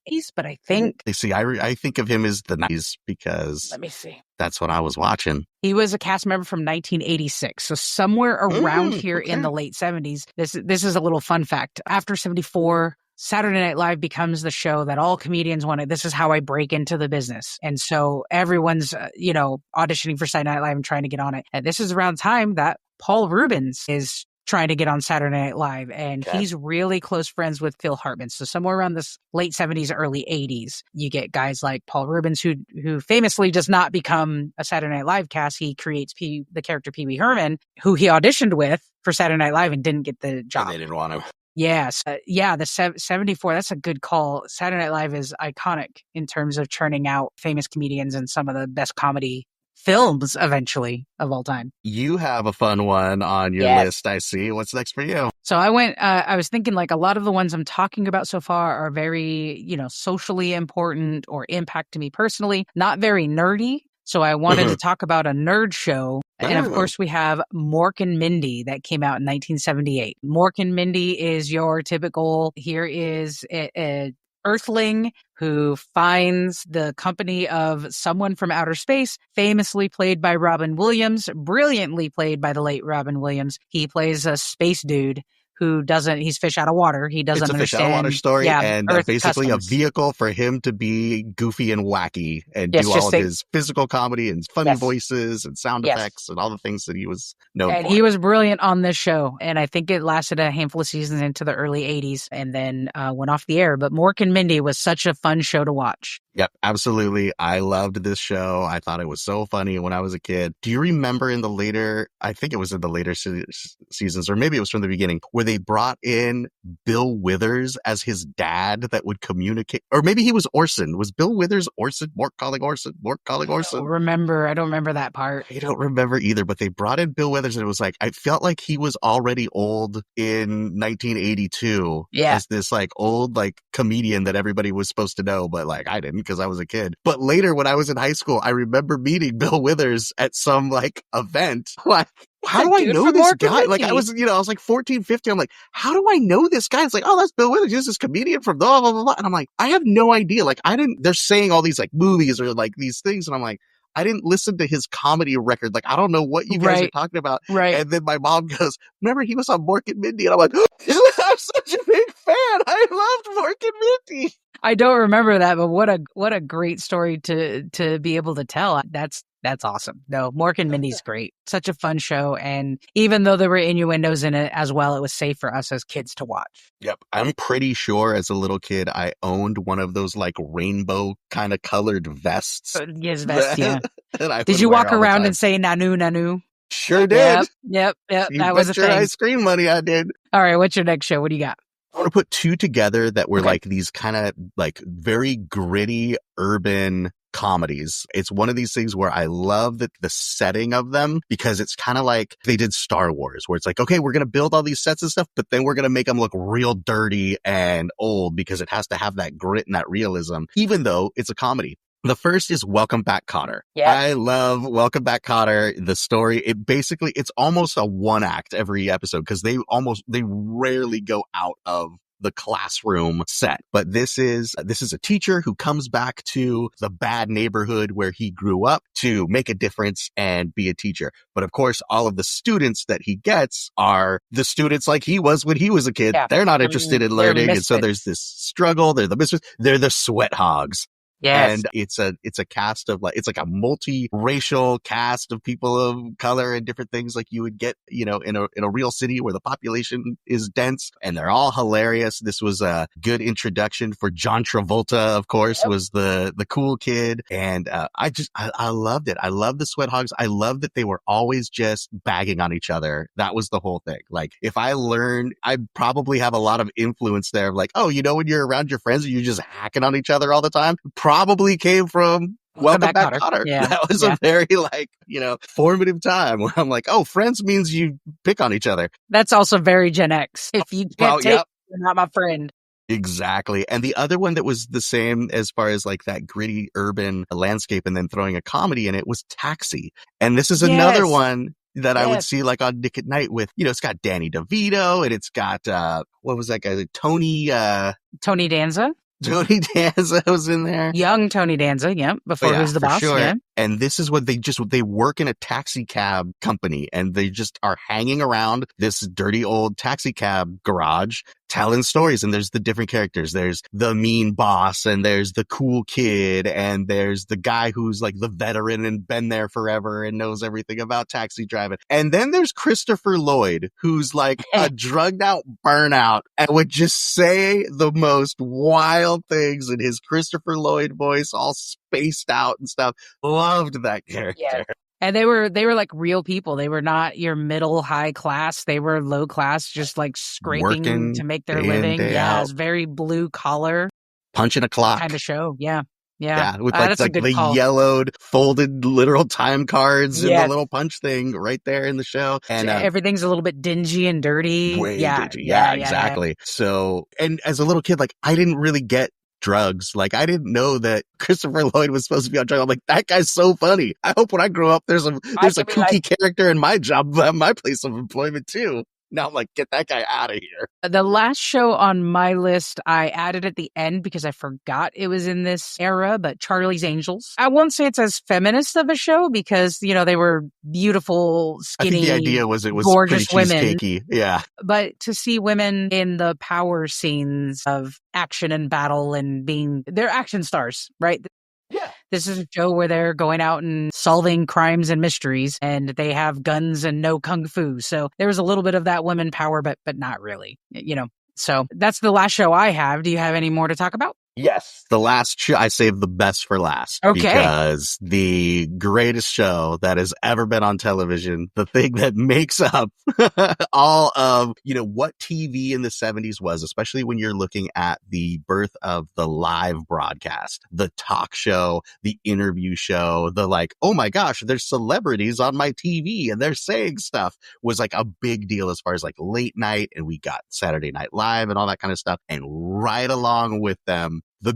80s, but I think... See, I think of him as the 90s because... Let me see. That's what I was watching. He was a cast member from 1986. So somewhere around here in the late 70s, this is a little fun fact. After 74... Saturday Night Live becomes the show that all comedians wanted. This is how I break into the business. And so everyone's, auditioning for Saturday Night Live and trying to get on it. And this is around the time that Paul Rubens is trying to get on Saturday Night Live. And he's really close friends with Phil Hartman. So somewhere around this late 70s, early 80s, you get guys like Paul Rubens, who famously does not become a Saturday Night Live cast. He creates the character Pee Wee Herman, who he auditioned with for Saturday Night Live and didn't get the job. And they didn't want to. Yes. The 74, that's a good call. Saturday Night Live is iconic in terms of churning out famous comedians and some of the best comedy films eventually of all time. You have a fun one on your list, I see. What's next for you? So I was thinking like a lot of the ones I'm talking about so far are very, socially important or impact to me personally, not very nerdy. So I wanted to talk about a nerd show. And of course, we have Mork and Mindy that came out in 1978. Mork and Mindy is your typical, here is a Earthling who finds the company of someone from outer space, famously played by Robin Williams, brilliantly played by the late Robin Williams. He plays a space dude who he's fish out of water. He doesn't understand. It's a fish out of water story and basically a vehicle for him to be goofy and wacky and do all of his physical comedy and funny voices and sound effects and all the things that he was known for. And he was brilliant on this show. And I think it lasted a handful of seasons into the early 80s and then went off the air. But Mork and Mindy was such a fun show to watch. Yep, absolutely. I loved this show. I thought it was so funny when I was a kid. Do you remember I think it was in the later seasons, or maybe it was from the beginning, where they brought in Bill Withers as his dad that would communicate, or maybe he was Orson. Was Bill Withers Orson? Mort calling Orson? Mort calling Orson? I don't remember that part. I don't remember either, but they brought in Bill Withers and it was like, I felt like he was already old in 1982 as this like old like comedian that everybody was supposed to know, but like I didn't because I was a kid. But later when I was in high school, I remember meeting Bill Withers at some like event. Like, how do I know this guy? Like I was like 14, 15. I'm like, how do I know this guy? It's like, oh, that's Bill Withers. He's this comedian from blah, blah, blah, blah. And I'm like, I have no idea. Like they're saying all these like movies or like these things. And I'm like, I didn't listen to his comedy record. Like, I don't know what you guys are talking about. Right. And then my mom goes, remember he was on Mork and Mindy? And I'm like, I'm such a big fan. I loved Mork and Mindy. I don't remember that, but what a great story to be able to tell. That's awesome. No, Mork and Mindy's great. Such a fun show. And even though there were innuendos in it as well, it was safe for us as kids to watch. Yep. I'm pretty sure as a little kid, I owned one of those like rainbow kind of colored vests. Yes, vest, yeah. Did you walk around and say Nanu, Nanu? Sure did. Yep. You that was a thing. Ice cream money, I did. All right. What's your next show? What do you got? I want to put two together that were like these kind of like very gritty urban comedies. It's one of these things where I love the setting of them because it's kind of like they did Star Wars where it's like, okay, we're going to build all these sets and stuff, but then we're going to make them look real dirty and old because it has to have that grit and that realism, even though it's a comedy. The first is Welcome Back, Kotter. Yeah. I love Welcome Back, Kotter. The story, it's almost a one act every episode because they rarely go out of the classroom set. But this is a teacher who comes back to the bad neighborhood where he grew up to make a difference and be a teacher. But of course, all of the students that he gets are the students like he was when he was a kid. Yeah. They're not interested in learning. And so there's this struggle. They're the misfits. They're the sweat hogs. Yes. And it's a cast of it's like a multi-racial cast of people of color and different things like you would get, in a real city where the population is dense, and they're all hilarious. This was a good introduction for John Travolta, of course, was the cool kid. And, I loved it. I love the sweat hogs. I love that they were always just bagging on each other. That was the whole thing. Like if I learned, I probably have a lot of influence there of like, oh, when you're around your friends and you're just hacking on each other all the time, probably came from Welcome Back, Kotter. Yeah. That was a very formative time where I'm like, oh, friends means you pick on each other. That's also very Gen X. If you can't take, you're not my friend. Exactly. And the other one that was the same as far as like that gritty urban landscape and then throwing a comedy in it was Taxi. And this is another one that I would see like on Nick at Night with, it's got Danny DeVito and it's got, what was that guy? Tony Danza. Tony Danza was in there. Young Tony Danza, before Who's the Boss. Sure. Yeah. And this is what they work in a taxi cab company and they just are hanging around this dirty old taxi cab garage telling stories. And there's the different characters. There's the mean boss and there's the cool kid and there's the guy who's like the veteran and been there forever and knows everything about taxi driving. And then there's Christopher Lloyd, who's like a drugged out burnout and would just say the most wild things in his Christopher Lloyd voice, all spaced out and stuff. Loved that character. Yeah. And they were like real people. They were not your middle high class. They were low class, just like scraping working to make their living. Yeah, it's very blue collar, punching a clock kind of show. Yeah. With like the yellowed folded literal time cards and the little punch thing right there in the show. And everything's a little bit dingy and dirty. Dingy. Yeah, exactly. So, and as a little kid, like I didn't really get drugs. Like I didn't know that Christopher Lloyd was supposed to be on drugs. I'm like, that guy's so funny. I hope when I grow up, there's a kooky character in my job, my place of employment too. Now I'm like, get that guy out of here. The last show on my list, I added at the end because I forgot it was in this era, but Charlie's Angels. I won't say it's as feminist of a show because, they were beautiful, skinny, I think the idea was it was gorgeous women. Yeah. But to see women in the power scenes of action and battle and they're action stars, right? Yeah. This is a show where they're going out and solving crimes and mysteries, and they have guns and no kung fu. So there was a little bit of that women power, but not really, So that's the last show I have. Do you have any more to talk about? Yes, the last show, I saved the best for last Okay. because the greatest show that has ever been on television, the thing that makes up all of, what TV in the 70s was, especially when you're looking at the birth of the live broadcast, the talk show, the interview show, the like, oh my gosh, there's celebrities on my TV and they're saying stuff, was like a big deal as far as like late night, and we got Saturday Night Live and all that kind of stuff. And right along with them, the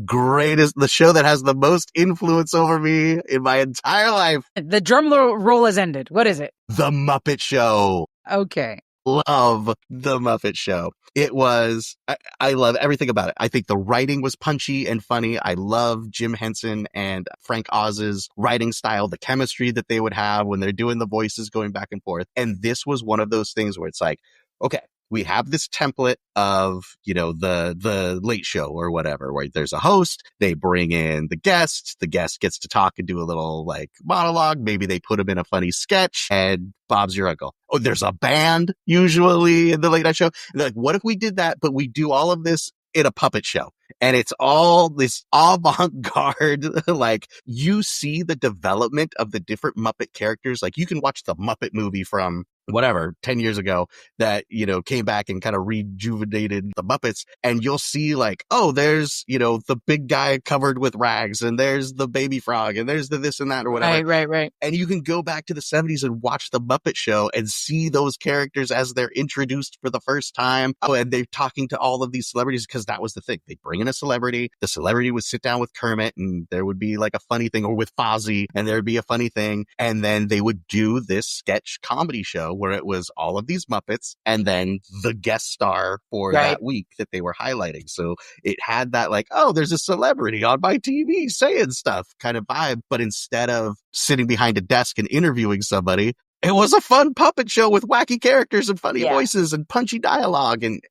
show that has the most influence over me in my entire life. The drum roll has ended. What is it? The Muppet Show. Okay. Love The Muppet Show. It was, I love everything about it. I think the writing was punchy and funny. I love Jim Henson and Frank Oz's writing style, the chemistry that they would have when they're doing the voices going back and forth. And this was one of those things where it's like, okay, we have this template of, the late show or whatever, where there's a host, they bring in the guest gets to talk and do a little like monologue. Maybe they put him in a funny sketch and Bob's your uncle. Oh, there's a band usually in the late night show. And they're like, what if we did that, but we do all of this in a puppet show? And it's all this avant-garde, like you see the development of the different Muppet characters. Like you can watch the Muppet movie from whatever, 10 years ago that, came back and kind of rejuvenated the Muppets. And you'll see like, oh, there's, the big guy covered with rags, and there's the baby frog, and there's the this and that or whatever. Right. And you can go back to the 70s and watch the Muppet Show and see those characters as they're introduced for the first time. Oh, and they're talking to all of these celebrities, because that was the thing. They bring in a celebrity. The celebrity would sit down with Kermit and there would be like a funny thing, or with Fozzie and there'd be a funny thing. And then they would do this sketch comedy show where it was all of these Muppets and then the guest star for that week that they were highlighting. So it had that like, oh, there's a celebrity on my TV saying stuff kind of vibe. But instead of sitting behind a desk and interviewing somebody, it was a fun puppet show with wacky characters and funny voices and punchy dialogue. And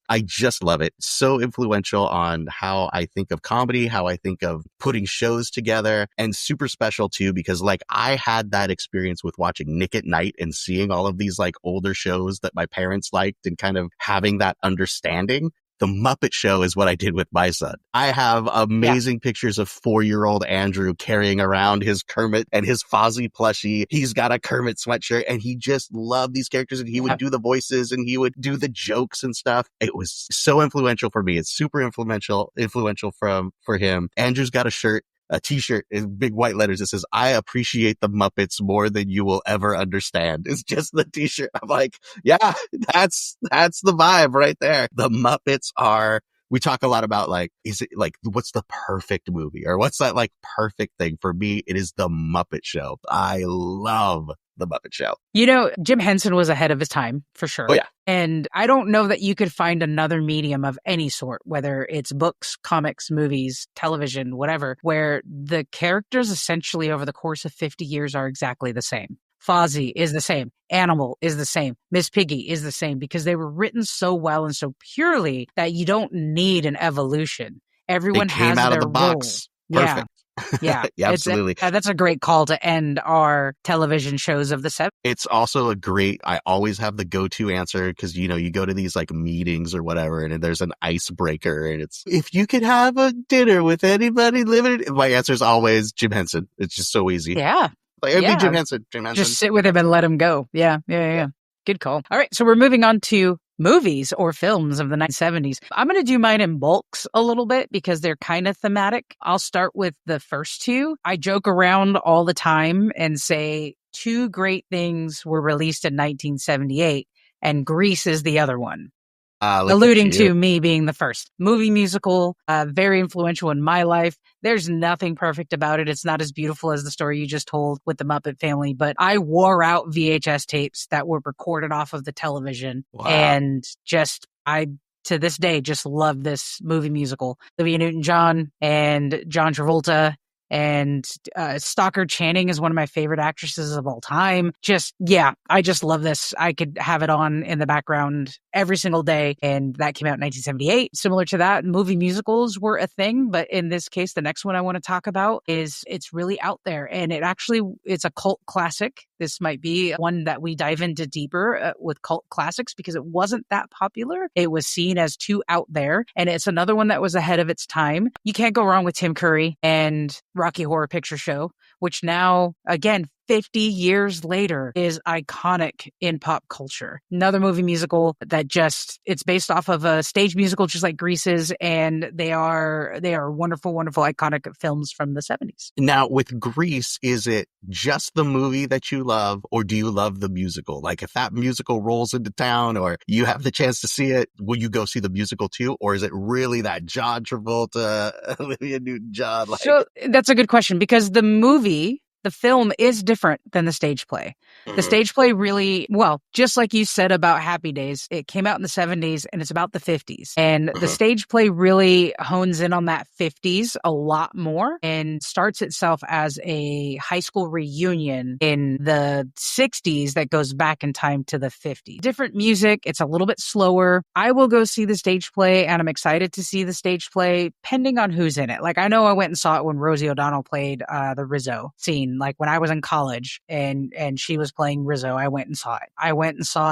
I just love it. So influential on how I think of comedy, how I think of putting shows together, and super special too, because like I had that experience with watching Nick at Night and seeing all of these like older shows that my parents liked and kind of having that understanding. The Muppet Show is what I did with my son. I have amazing pictures of 4-year-old Andrew carrying around his Kermit and his Fozzie plushie. He's got a Kermit sweatshirt and he just loved these characters, and he would do the voices and he would do the jokes and stuff. It was so influential for me. It's super influential for him. Andrew's got a t-shirt in big white letters that says, I appreciate the Muppets more than you will ever understand. It's just the t-shirt. I'm like, yeah, that's the vibe right there. The Muppets we talk a lot about like, is it like, what's the perfect movie, or what's that like perfect thing? For me, it is the Muppet Show. I love the Muppet Show. Jim Henson was ahead of his time for sure. Oh yeah. And I don't know that you could find another medium of any sort, whether it's books, comics, movies, television, whatever, where the characters essentially over the course of 50 years are exactly the same. Fozzie is the same. Animal is the same. Miss Piggy is the same, because they were written so well and so purely that you don't need an evolution. Everyone has out their of the box. Role. Perfect. Yeah, absolutely. That's a great call to end our television shows of the 70s. It's also I always have the go-to answer, because, you go to these like meetings or whatever, and there's an icebreaker, and it's, if you could have a dinner with anybody living, my answer is always Jim Henson. It's just so easy. Yeah. Like, it'd be Jim Henson. Just sit with him and let him go. Yeah. Good call. All right. So we're moving on to movies or films of the 1970s. I'm going to do mine in bulks a little bit because they're kind of thematic. I'll start with the first two. I joke around all the time and say two great things were released in 1978, and Grease is the other one. Alluding to me being the first. Movie musical, very influential in my life. There's nothing perfect about it. It's not as beautiful as the story you just told with the Muppet family, but I wore out VHS tapes that were recorded off of the television. Wow. And to this day, just love this movie musical. Olivia Newton-John and John Travolta. And Stockard Channing is one of my favorite actresses of all time. I just love this. I could have it on in the background every single day. And that came out in 1978. Similar to that, movie musicals were a thing. But in this case, the next one I want to talk about it's really out there. And it's a cult classic. this might be one that we dive into deeper with cult classics because it wasn't that popular. It was seen as too out there. And it's another one that was ahead of its time. You can't go wrong with Tim Curry and Rocky Horror Picture Show, which now, again, 50 years later is iconic in pop culture. Another movie musical that it's based off of a stage musical, just like Grease's, and they are wonderful, wonderful, iconic films from the 70s. Now, with Grease, is it just the movie that you love, or do you love the musical? Like, if that musical rolls into town or you have the chance to see it, will you go see the musical too? Or is it really that John Travolta, Olivia Newton-John? So that's a good question, because the film is different than the stage play. The stage play really, well, just like you said about Happy Days, it came out in the 70s and it's about the 50s. And the stage play really hones in on that 50s a lot more and starts itself as a high school reunion in the 60s that goes back in time to the 50s. Different music. It's a little bit slower. I will go see the stage play, and I'm excited to see the stage play depending on who's in it. Like, I know I went and saw it when Rosie O'Donnell played the Rizzo scene. Like when I was in college and she was playing Rizzo, I went and saw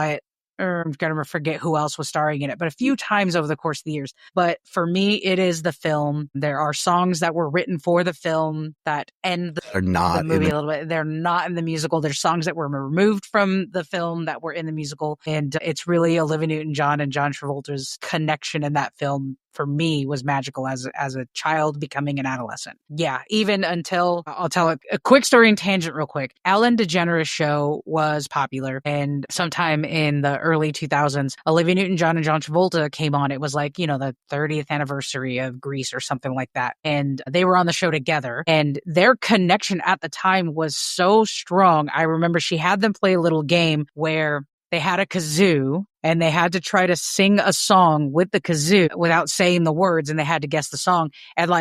it. I'm going to forget who else was starring in it, but a few times over the course of the years. But for me, it is the film. There are songs that were written for the film that end the movie a little bit. They're not in the musical. There's songs that were removed from the film that were in the musical. And it's really Olivia Newton-John and John Travolta's connection in that film, for me, was magical as a child becoming an adolescent. Yeah, even until, I'll tell a quick story and tangent real quick. Ellen DeGeneres show was popular, and sometime in the early 2000s, Olivia Newton-John and John Travolta came on. It was like, the 30th anniversary of Grease or something like that. And they were on the show together, and their connection at the time was so strong. I remember she had them play a little game where they had a kazoo and they had to try to sing a song with the kazoo without saying the words, and they had to guess the song. And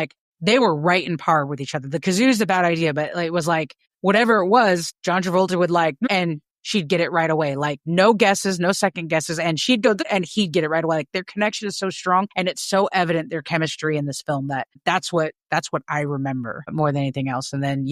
they were right in par with each other. The kazoo's a bad idea, but it was like whatever it was, John Travolta would and she'd get it right away. Like no guesses, no second guesses. And she'd go and he'd get it right away. Like their connection is so strong, and it's so evident, their chemistry in this film, that's what I remember more than anything else. And then,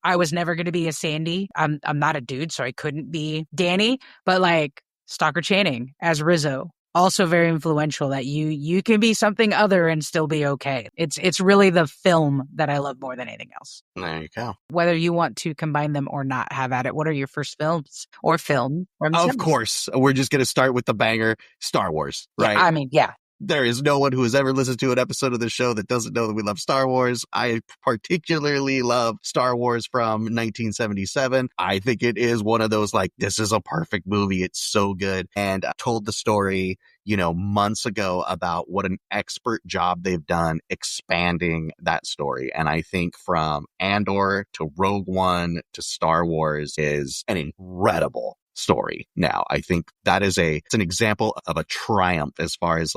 I was never going to be a Sandy. I'm not a dude, so I couldn't be Danny, but Stockard Channing as Rizzo, also very influential, that you can be something other and still be okay. It's really the film that I love more than anything else. There you go. Whether you want to combine them or not, have at it. What are your first films or film? Of course, we're just going to start with the banger, Star Wars, right? Yeah, yeah. There is no one who has ever listened to an episode of the show that doesn't know that we love Star Wars. I particularly love Star Wars from 1977. I think it is one of those, this is a perfect movie. It's so good. And I told the story, months ago about what an expert job they've done expanding that story. And I think from Andor to Rogue One to Star Wars is an incredible story. Now, I think that it's an example of a triumph as far as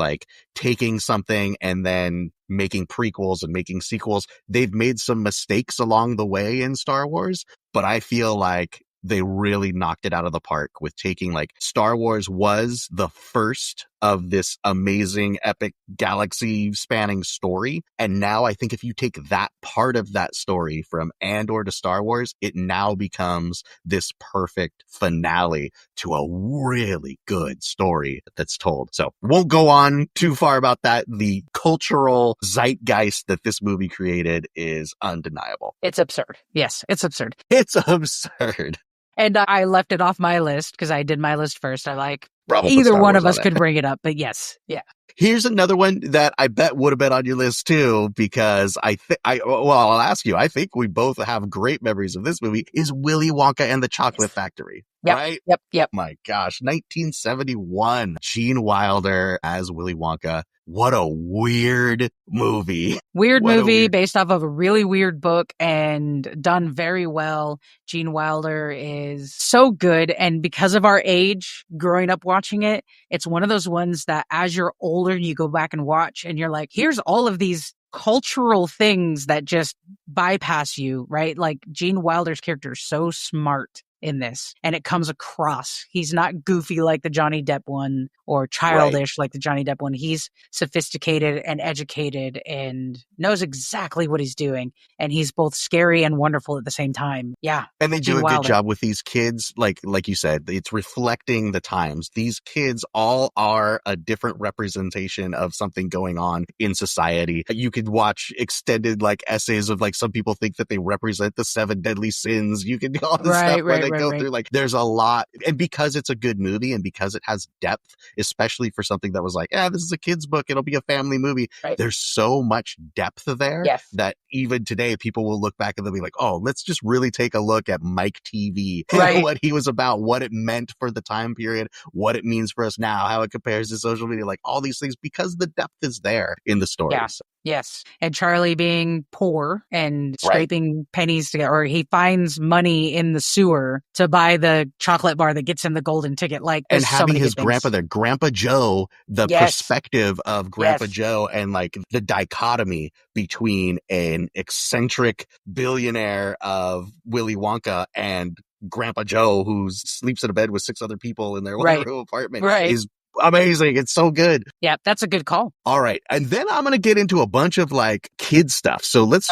taking something and then making prequels and making sequels. They've made some mistakes along the way in Star Wars, but I feel like they really knocked it out of the park with taking Star Wars was the first of this amazing epic galaxy spanning story. And now I think if you take that part of that story from Andor to Star Wars, it now becomes this perfect finale to a really good story that's told. So won't go on too far about that. The cultural zeitgeist that this movie created is undeniable. It's absurd. Yes, it's absurd. It's absurd. And I left it off my list because I did my list first. Bravo, either one of us could bring it up, but yes. Yeah. Here's another one that I bet would have been on your list too, because I'll ask you, I think we both have great memories of this movie, is Willy Wonka and the Chocolate Factory. Yep, right? Yep. My gosh, 1971, Gene Wilder as Willy Wonka. What a weird movie. Weird movie based off of a really weird book and done very well. Gene Wilder is so good. And because of our age, growing up watching it, it's one of those ones that as you're older, you go back and watch and you're like, here's all of these cultural things that just bypass you, right? Like Gene Wilder's character is so smart in this. And it comes across. He's not goofy like the Johnny Depp one or childish like the Johnny Depp one. He's sophisticated and educated and knows exactly what he's doing. And he's both scary and wonderful at the same time. Yeah. And they do Gene a good Wilder. job with these kids. Like you said, it's reflecting the times. These kids all are a different representation of something going on in society. You could watch extended like essays of like some people think that they represent the 7 deadly sins. You can do all this stuff where they go through like there's a lot. And because it's a good movie and because it has depth, especially for something that was like, this is a kid's book, it'll be a family movie. Right. There's so much depth there that even today people will look back and they'll be like, oh, let's just really take a look at Mike TV, what he was about, what it meant for the time period, what it means for us now, how it compares to social media, like all these things, because the depth is there in the story. Yeah. Yes. And Charlie being poor and scraping pennies together, or he finds money in the sewer to buy the chocolate bar that gets him the golden ticket. Like, and having his grandpa there, Grandpa Joe, the perspective of Grandpa Joe and like the dichotomy between an eccentric billionaire of Willy Wonka and Grandpa Joe, who sleeps in a bed with 6 other people in their one-room apartment, is amazing. It's so good. Yeah, that's a good call. All right. And then I'm going to get into a bunch of like kid stuff. So let's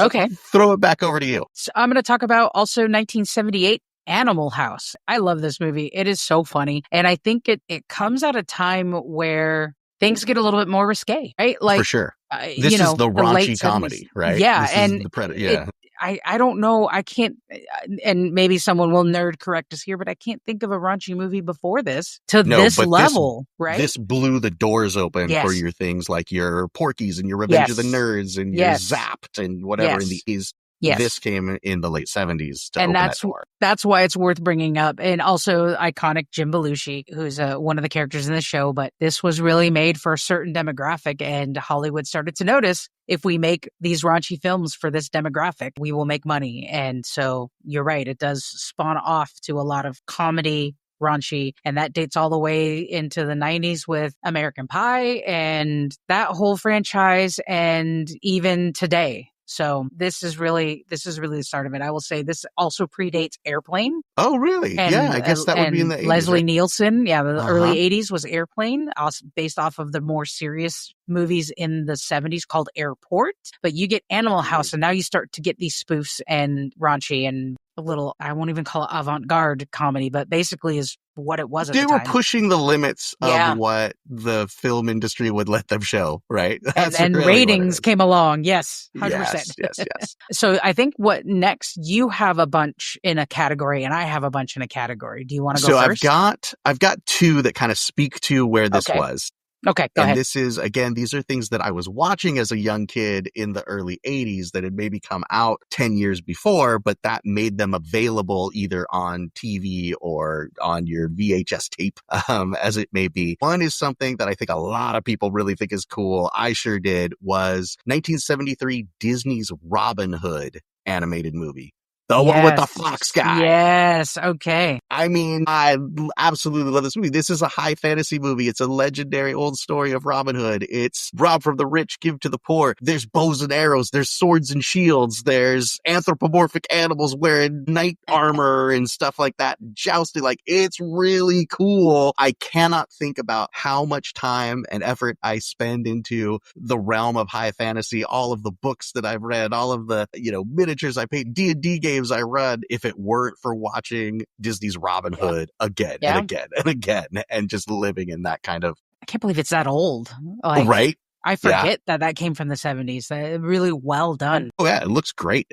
throw it back over to you. So I'm going to talk about also 1978 Animal House. I love this movie. It is so funny. And I think it comes at a time where things get a little bit more risque, right? Like, for sure. This is the raunchy comedy, right? Yeah. This and is the Predator. I don't know. I can't, and maybe someone will nerd correct us here, but I can't think of a raunchy movie before this this level, right? This blew the doors open for your things like your Porky's and your Revenge of the Nerds and your Zapped and whatever. This came in the late 70s to open that door. That's why it's worth bringing up. And also iconic Jim Belushi, who's one of the characters in the show. But this was really made for a certain demographic, and Hollywood started to notice if we make these raunchy films for this demographic, we will make money. And so you're right. It does spawn off to a lot of comedy, raunchy, and that dates all the way into the 90s with American Pie and that whole franchise, and even today. So this is really the start of it. I will say this also predates Airplane. Oh, really? And, I guess that would be in the 80s. Leslie Nielsen, the early 80s was Airplane, also based off of the more serious movies in the 70s called Airport. But you get Animal House, and now you start to get these spoofs and raunchy and a little, I won't even call it avant-garde comedy, but basically is what it was at the time. They were pushing the limits of what the film industry would let them show, right? And really ratings came along. Yes, 100%. Yes. So I think what next, you have a bunch in a category and I have a bunch in a category. Do you want to go first? So I've got 2 that kind of speak to where this was. Okay, go ahead. This is, again, these are things that I was watching as a young kid in the early 80s that had maybe come out 10 years before, but that made them available either on TV or on your VHS tape, as it may be. One is something that I think a lot of people really think is cool. I sure did, was 1973 Disney's Robin Hood animated movie. The one with the fox guy. Yes. Okay. I mean, I absolutely love this movie. This is a high fantasy movie. It's a legendary old story of Robin Hood. It's rob from the rich, give to the poor. There's bows and arrows. There's swords and shields. There's anthropomorphic animals wearing knight armor and stuff like that. Jousting. Like, it's really cool. I cannot think about how much time and effort I spend into the realm of high fantasy, all of the books that I've read, all of the, miniatures I paint, D&D games I run, if it weren't for watching Disney's Robin Hood again and again and again, and just living in that kind of. I can't believe it's that old. Like, right? I forget that came from the 70s. Really well done. Oh yeah, it looks great.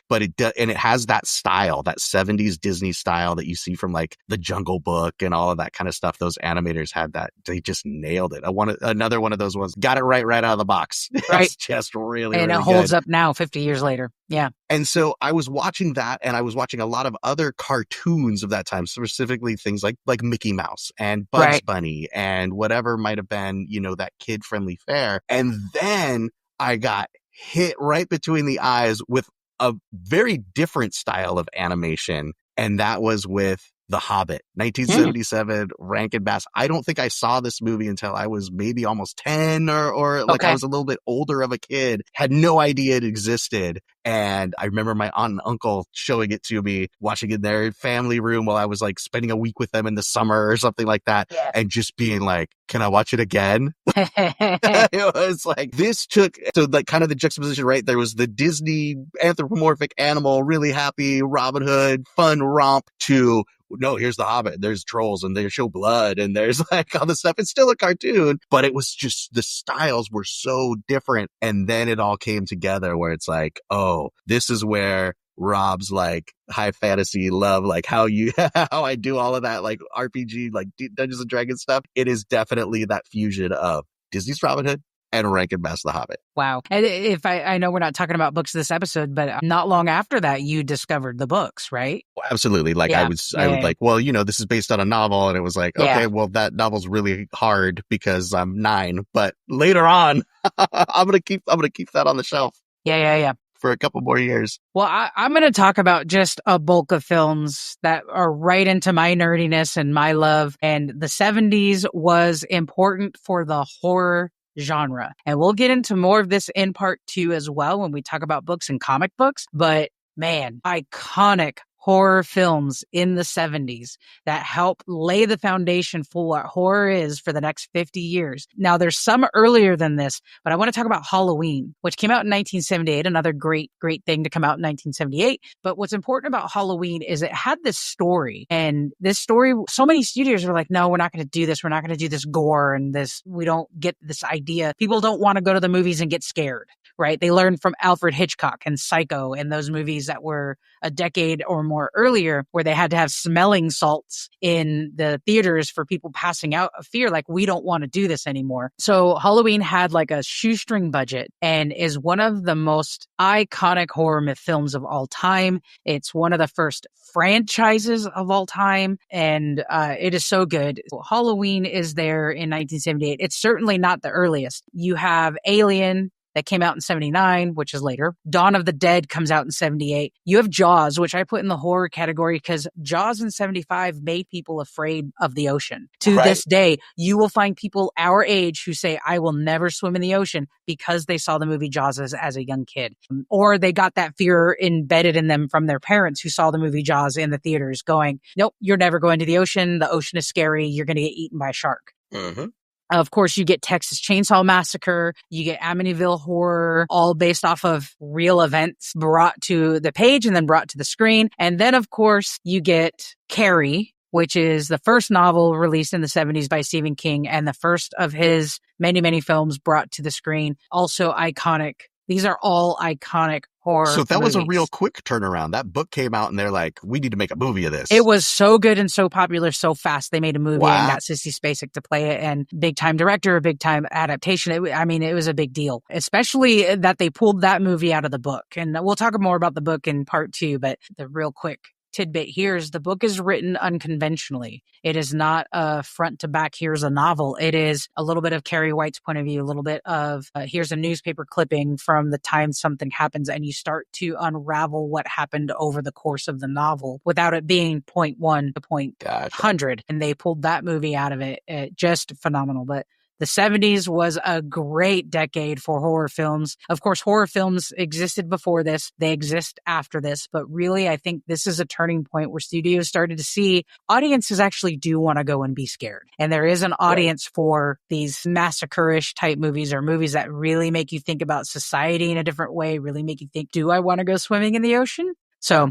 But it has that style, that 70s Disney style that you see from like the Jungle Book and all of that kind of stuff. Those animators had that. They just nailed it. Another one of those ones. Got it right out of the box. Right. It's just really, and really it holds good. up now, 50 years later. Yeah. And so I was watching that, and I was watching a lot of other cartoons of that time, specifically things like Mickey Mouse and Bugs Bunny and whatever might have been, that kid-friendly fare. And then I got hit right between the eyes with a very different style of animation, and that was with The Hobbit, 1977, Rankin Bass. I don't think I saw this movie until I was maybe almost 10 or like I was a little bit older of a kid, had no idea it existed. And I remember my aunt and uncle showing it to me, watching it in their family room while I was like spending a week with them in the summer or something like that. Yeah. And just being like, can I watch it again? It was like, this took, so like kind of the juxtaposition, right? There was the Disney anthropomorphic animal, really happy Robin Hood, fun romp to, no, here's the Hobbit. There's trolls and they show blood and there's like all this stuff. It's still a cartoon, but it was just, the styles were so different. And then it all came together where it's like, oh, this is where Rob's like high fantasy love, like how I do all of that, like RPG, like Dungeons and Dragons stuff. It is definitely that fusion of Disney's Robin Hood and Rankin Bass the Hobbit. Wow. And if I know we're not talking about books this episode, but not long after that, you discovered the books, right? Well, absolutely. Like I was like, well, this is based on a novel. And it was like, okay, well, that novel's really hard because I'm 9, but later on, I'm going to keep that on the shelf. Yeah. For a couple more years. Well, I'm going to talk about just a bulk of films that are right into my nerdiness and my love. And the 70s was important for the horror genre. And we'll get into more of this in part 2 as well when we talk about books and comic books. But man, iconic horror films in the 70s that help lay the foundation for what horror is for the next 50 years. Now, there's some earlier than this, but I want to talk about Halloween, which came out in 1978, another great thing to come out in 1978. But what's important about Halloween is it had this story, and this story, so many studios were like, no, we're not going to do this. We're not going to do this gore and this. We don't get this idea. People don't want to go to the movies and get scared, right? They learned from Alfred Hitchcock and Psycho and those movies that were a decade or more earlier, where they had to have smelling salts in the theaters for people passing out of fear. Like, we don't want to do this anymore. So Halloween had like a shoestring budget and is one of the most iconic horror myth films of all time. It's one of the first franchises of all time, and it is so good. Halloween is there in 1978. It's certainly not the earliest. You have Alien, that came out in 79, which is later. Dawn of the Dead comes out in 78. You have Jaws, which I put in the horror category because Jaws in 75 made people afraid of the ocean. To this day, you will find people our age who say, I will never swim in the ocean because they saw the movie Jaws as a young kid. Or they got that fear embedded in them from their parents who saw the movie Jaws in the theaters going, nope, you're never going to the ocean. The ocean is scary. You're going to get eaten by a shark. Mm-hmm. Of course, you get Texas Chainsaw Massacre, you get Amityville Horror, all based off of real events brought to the page and then brought to the screen. And then, of course, you get Carrie, which is the first novel released in the 70s by Stephen King and the first of his many, many films brought to the screen. Also iconic. These are all iconic horror So that movies. was a real quick turnaround. That book came out and they're like, we need to make a movie of this. It was so good and so popular so fast. They made a movie Wow. and got Sissy Spacek to play it, and big time director, big time adaptation. It was a big deal, especially that they pulled that movie out of the book. And we'll talk more about the book in part 2, but the real quick tidbit here is the book is written unconventionally. It is not a front to back, here's a novel. It is a little bit of Carrie White's point of view, a little bit of here's a newspaper clipping from the time something happens, and you start to unravel what happened over the course of the novel without it being point 1 to point 100. And they pulled that movie out of it. Just phenomenal. But the 70s was a great decade for horror films. Of course, horror films existed before this. They exist after this. But really, I think this is a turning point where studios started to see audiences actually do want to go and be scared. And there is an audience for these massacre-ish type movies, or movies that really make you think about society in a different way, really make you think, do I want to go swimming in the ocean? So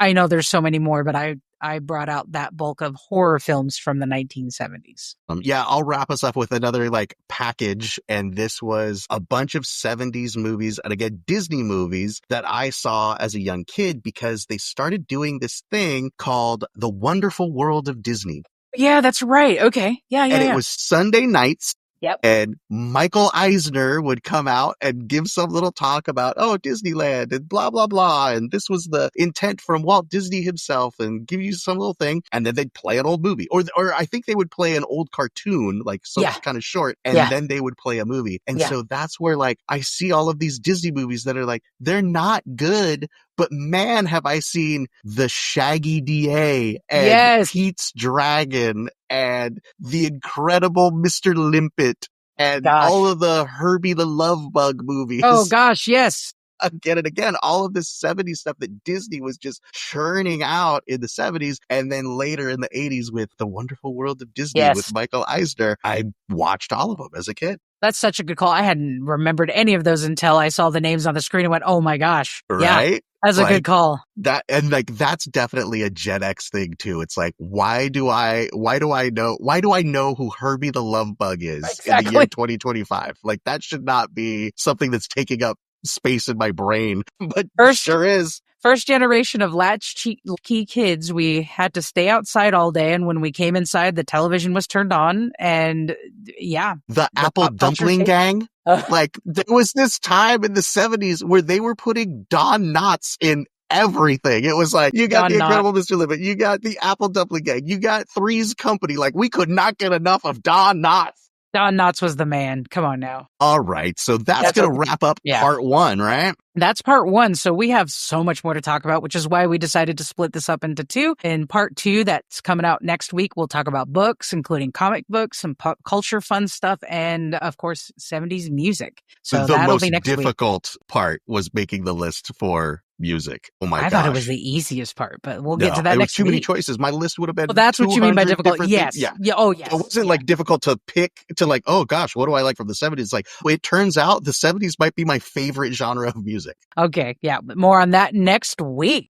I know there's so many more, but I brought out that bulk of horror films from the 1970s. I'll wrap us up with another package. And this was a bunch of 70s movies, and again, Disney movies that I saw as a young kid because they started doing this thing called The Wonderful World of Disney. Yeah, that's right. Okay. Yeah. And it was Sunday nights. Yep. And Michael Eisner would come out and give some little talk about, Disneyland and blah, blah, blah. And this was the intent from Walt Disney himself, and give you some little thing. And then they'd play an old movie, or I think they would play an old cartoon, kind of short. And then they would play a movie. And so that's where I see all of these Disney movies that are they're not good, but man, have I seen the Shaggy DA and Pete's Dragon and the incredible Mr. Limpet and all of the Herbie the Love Bug movies. Oh gosh, yes. again and again, all of this 70s stuff that Disney was just churning out in the 70s. And then later in the 80s with The Wonderful World of Disney Yes. with Michael Eisner, I watched all of them as a kid. That's such a good call. I hadn't remembered any of those until I saw the names on the screen and went, oh my gosh. Right? Yeah, that's a good call. That's definitely a Gen X thing too. It's like, why do I know who Herbie the Love Bug is in the year 2025? Like, that should not be something that's taking up space in my brain, but sure is. First generation of latchkey kids, we had to stay outside all day, and when we came inside, the television was turned on, and the Apple Dumpling Gang. Like, there was this time in the 70s where they were putting Don Knotts in everything. It was like, you got the Incredible Mr. Limit, you got the Apple Dumpling Gang, you got Three's Company. Like, we could not get enough of Don Knotts. Don Knotts was the man. Come on now. All right. So that's going to wrap up part one, right? That's part one. So we have so much more to talk about, which is why we decided to split this up into two. In part two, that's coming out next week, we'll talk about books, including comic books, some pop culture fun stuff, and of course, 70s music. So the that'll most be next difficult part was making the list for music. Oh my gosh. I thought it was the easiest part, but we'll get to that next week. Too many choices. My list would have been. Well, that's what you mean by difficult. Yes. Yeah. Oh, yes. It wasn't like difficult to pick to like, oh gosh, what do I like from the 70s? Like, it turns out the 70s might be my favorite genre of music. Okay. Yeah. But more on that next week.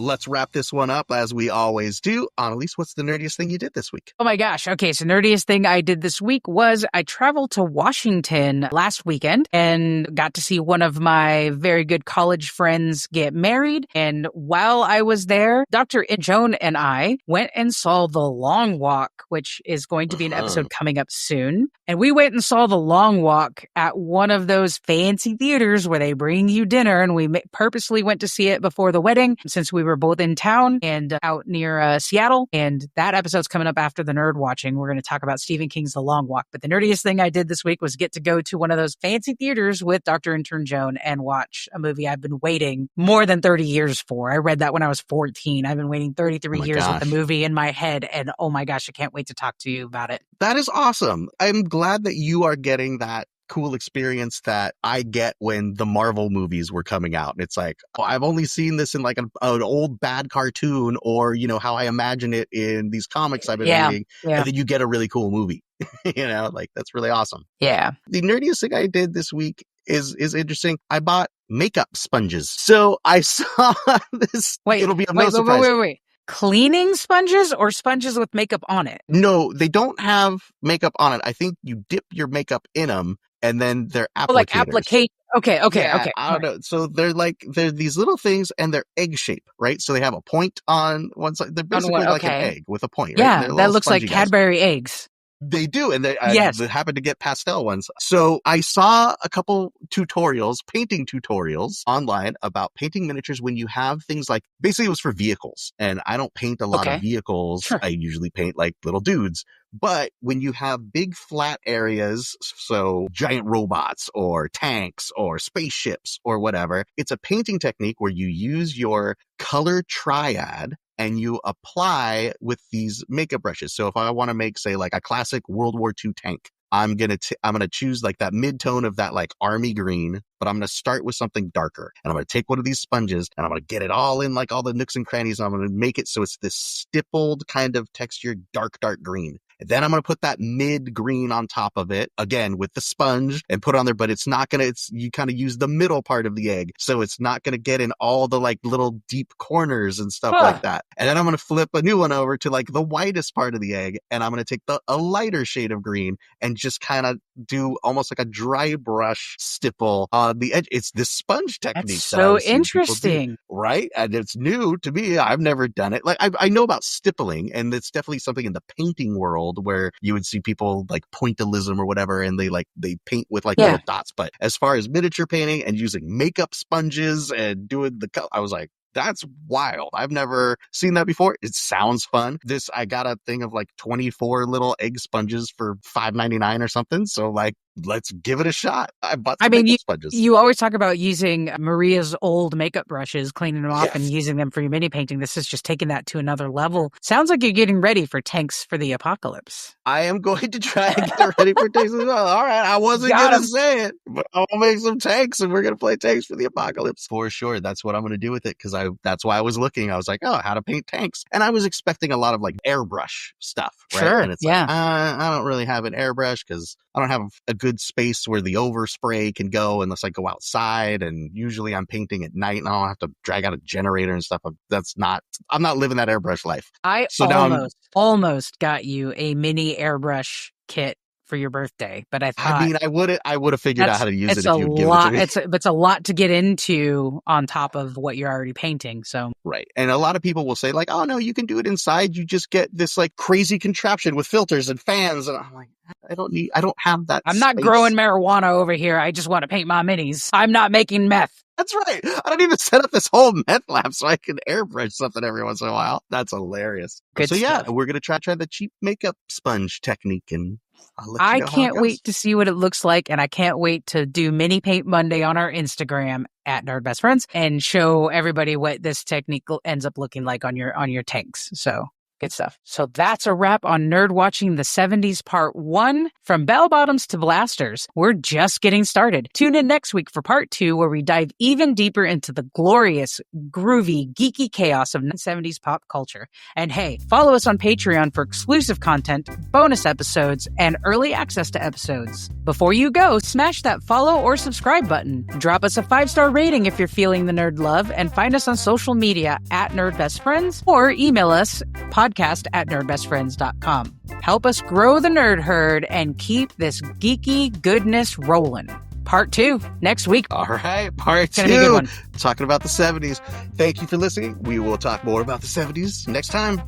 Let's wrap this one up as we always do. Analese, what's the nerdiest thing you did this week? Oh my gosh. Okay. So nerdiest thing I did this week was I traveled to Washington last weekend and got to see one of my very good college friends get married. And while I was there, Dr. Joan and I went and saw The Long Walk, which is going to be an episode coming up soon. And we went and saw The Long Walk at one of those fancy theaters where they bring you dinner. And we purposely went to see it before the wedding since we were both in town and out near Seattle. And that episode's coming up after the Nerd Watching. We're going to talk about Stephen King's The Long Walk. But the nerdiest thing I did this week was get to go to one of those fancy theaters with Dr. Intern Joan and watch a movie I've been waiting more than 30 years for. I read that when I was 14. I've been waiting 33 years with the movie in my head. And oh my gosh, I can't wait to talk to you about it. That is awesome. I'm glad that you are getting that cool experience that I get when the Marvel movies were coming out. And it's like, oh, I've only seen this in like an old bad cartoon or, you know, how I imagine it in these comics I've been reading. Yeah. And then you get a really cool movie, you know, like that's really awesome. Yeah. The nerdiest thing I did this week is interesting. I bought makeup sponges. So I saw this. It'll be no surprise. Wait. Cleaning sponges or sponges with makeup on it? No, they don't have makeup on it. I think you dip your makeup in them and then they're applicators. Oh, like application. Okay. I don't know. So they're these little things and they're egg shape, right? So they have a point on one side. They're basically like an egg with a point, right? Yeah, that looks like Cadbury eggs. They do, and they happen to get pastel ones. So I saw a couple painting tutorials online about painting miniatures when you have things like, basically it was for vehicles, and I don't paint a lot of vehicles. Sure. I usually paint like little dudes. But when you have big flat areas, so giant robots or tanks or spaceships or whatever, it's a painting technique where you use your color triad and you apply with these makeup brushes. So if I want to make, say, like a classic World War II tank, I'm going to choose like that mid-tone of that like army green, but I'm going to start with something darker. And I'm going to take one of these sponges and I'm going to get it all in like all the nooks and crannies. And I'm going to make it so it's this stippled kind of textured dark green. And then I'm going to put that mid green on top of it again with the sponge and put it on there, but it's not going to, you kind of use the middle part of the egg. So it's not going to get in all the like little deep corners and stuff like that. And then I'm going to flip a new one over to like the whitest part of the egg. And I'm going to take a lighter shade of green and just kind of do almost like a dry brush stipple on the edge. It's this sponge technique. That's so interesting. Right? And it's new to me. I've never done it. Like I know about stippling, and it's definitely something in the painting world old where you would see people like pointillism or whatever, and they paint with like little dots. But as far as miniature painting and using makeup sponges and doing the color, I was like, that's wild. I've never seen that before. It sounds fun. I got a thing of like 24 little egg sponges for $5.99 or something. So like, let's give it a shot. I bought some makeup sponges. You always talk about using Maria's old makeup brushes, cleaning them off and using them for your mini painting. This is just taking that to another level. Sounds like you're getting ready for tanks for the apocalypse. I am going to try and get ready for tanks as well. All right. I wasn't going to say it, but I'll make some tanks and we're going to play tanks for the apocalypse. For sure. That's what I'm going to do with it, because that's why I was looking. I was like, oh, how to paint tanks. And I was expecting a lot of like airbrush stuff, right? Sure, and it's like, I don't really have an airbrush because I don't have a good space where the overspray can go unless I go outside. And usually I'm painting at night and I don't have to drag out a generator and stuff. I'm not living that airbrush life. I almost got you a mini airbrush kit for your birthday, but I would have figured out how to use it if you give it to me. It's a lot to get into on top of what you're already painting. So right. And a lot of people will say like, oh no, you can do it inside. You just get this like crazy contraption with filters and fans. And I'm like, I don't have that. I'm not growing marijuana over here. I just want to paint my minis. I'm not making meth. That's right. I don't even set up this whole meth lab so I can airbrush something every once in a while. That's hilarious. Good stuff. Yeah, we're going to try the cheap makeup sponge technique, and I'll let you know I can't wait to see what it looks like, and I can't wait to do Mini Paint Monday on our Instagram at Nerd Best Friends and show everybody what this technique ends up looking like on your tanks. So good stuff. So that's a wrap on Nerd Watching the 70s Part 1. From bell bottoms to blasters, we're just getting started. Tune in next week for Part 2, where we dive even deeper into the glorious, groovy, geeky chaos of 70s pop culture. And hey, follow us on Patreon for exclusive content, bonus episodes, and early access to episodes. Before you go, smash that follow or subscribe button. Drop us a 5-star rating if you're feeling the nerd love, and find us on social media at Nerd Best Friends, or email us podcast@nerdbestfriends.com. Help us grow the nerd herd and keep this geeky goodness rolling. Part 2 next week. All right, Part 2. Be a good one. Talking about the 70s. Thank you for listening. We will talk more about the 70s next time.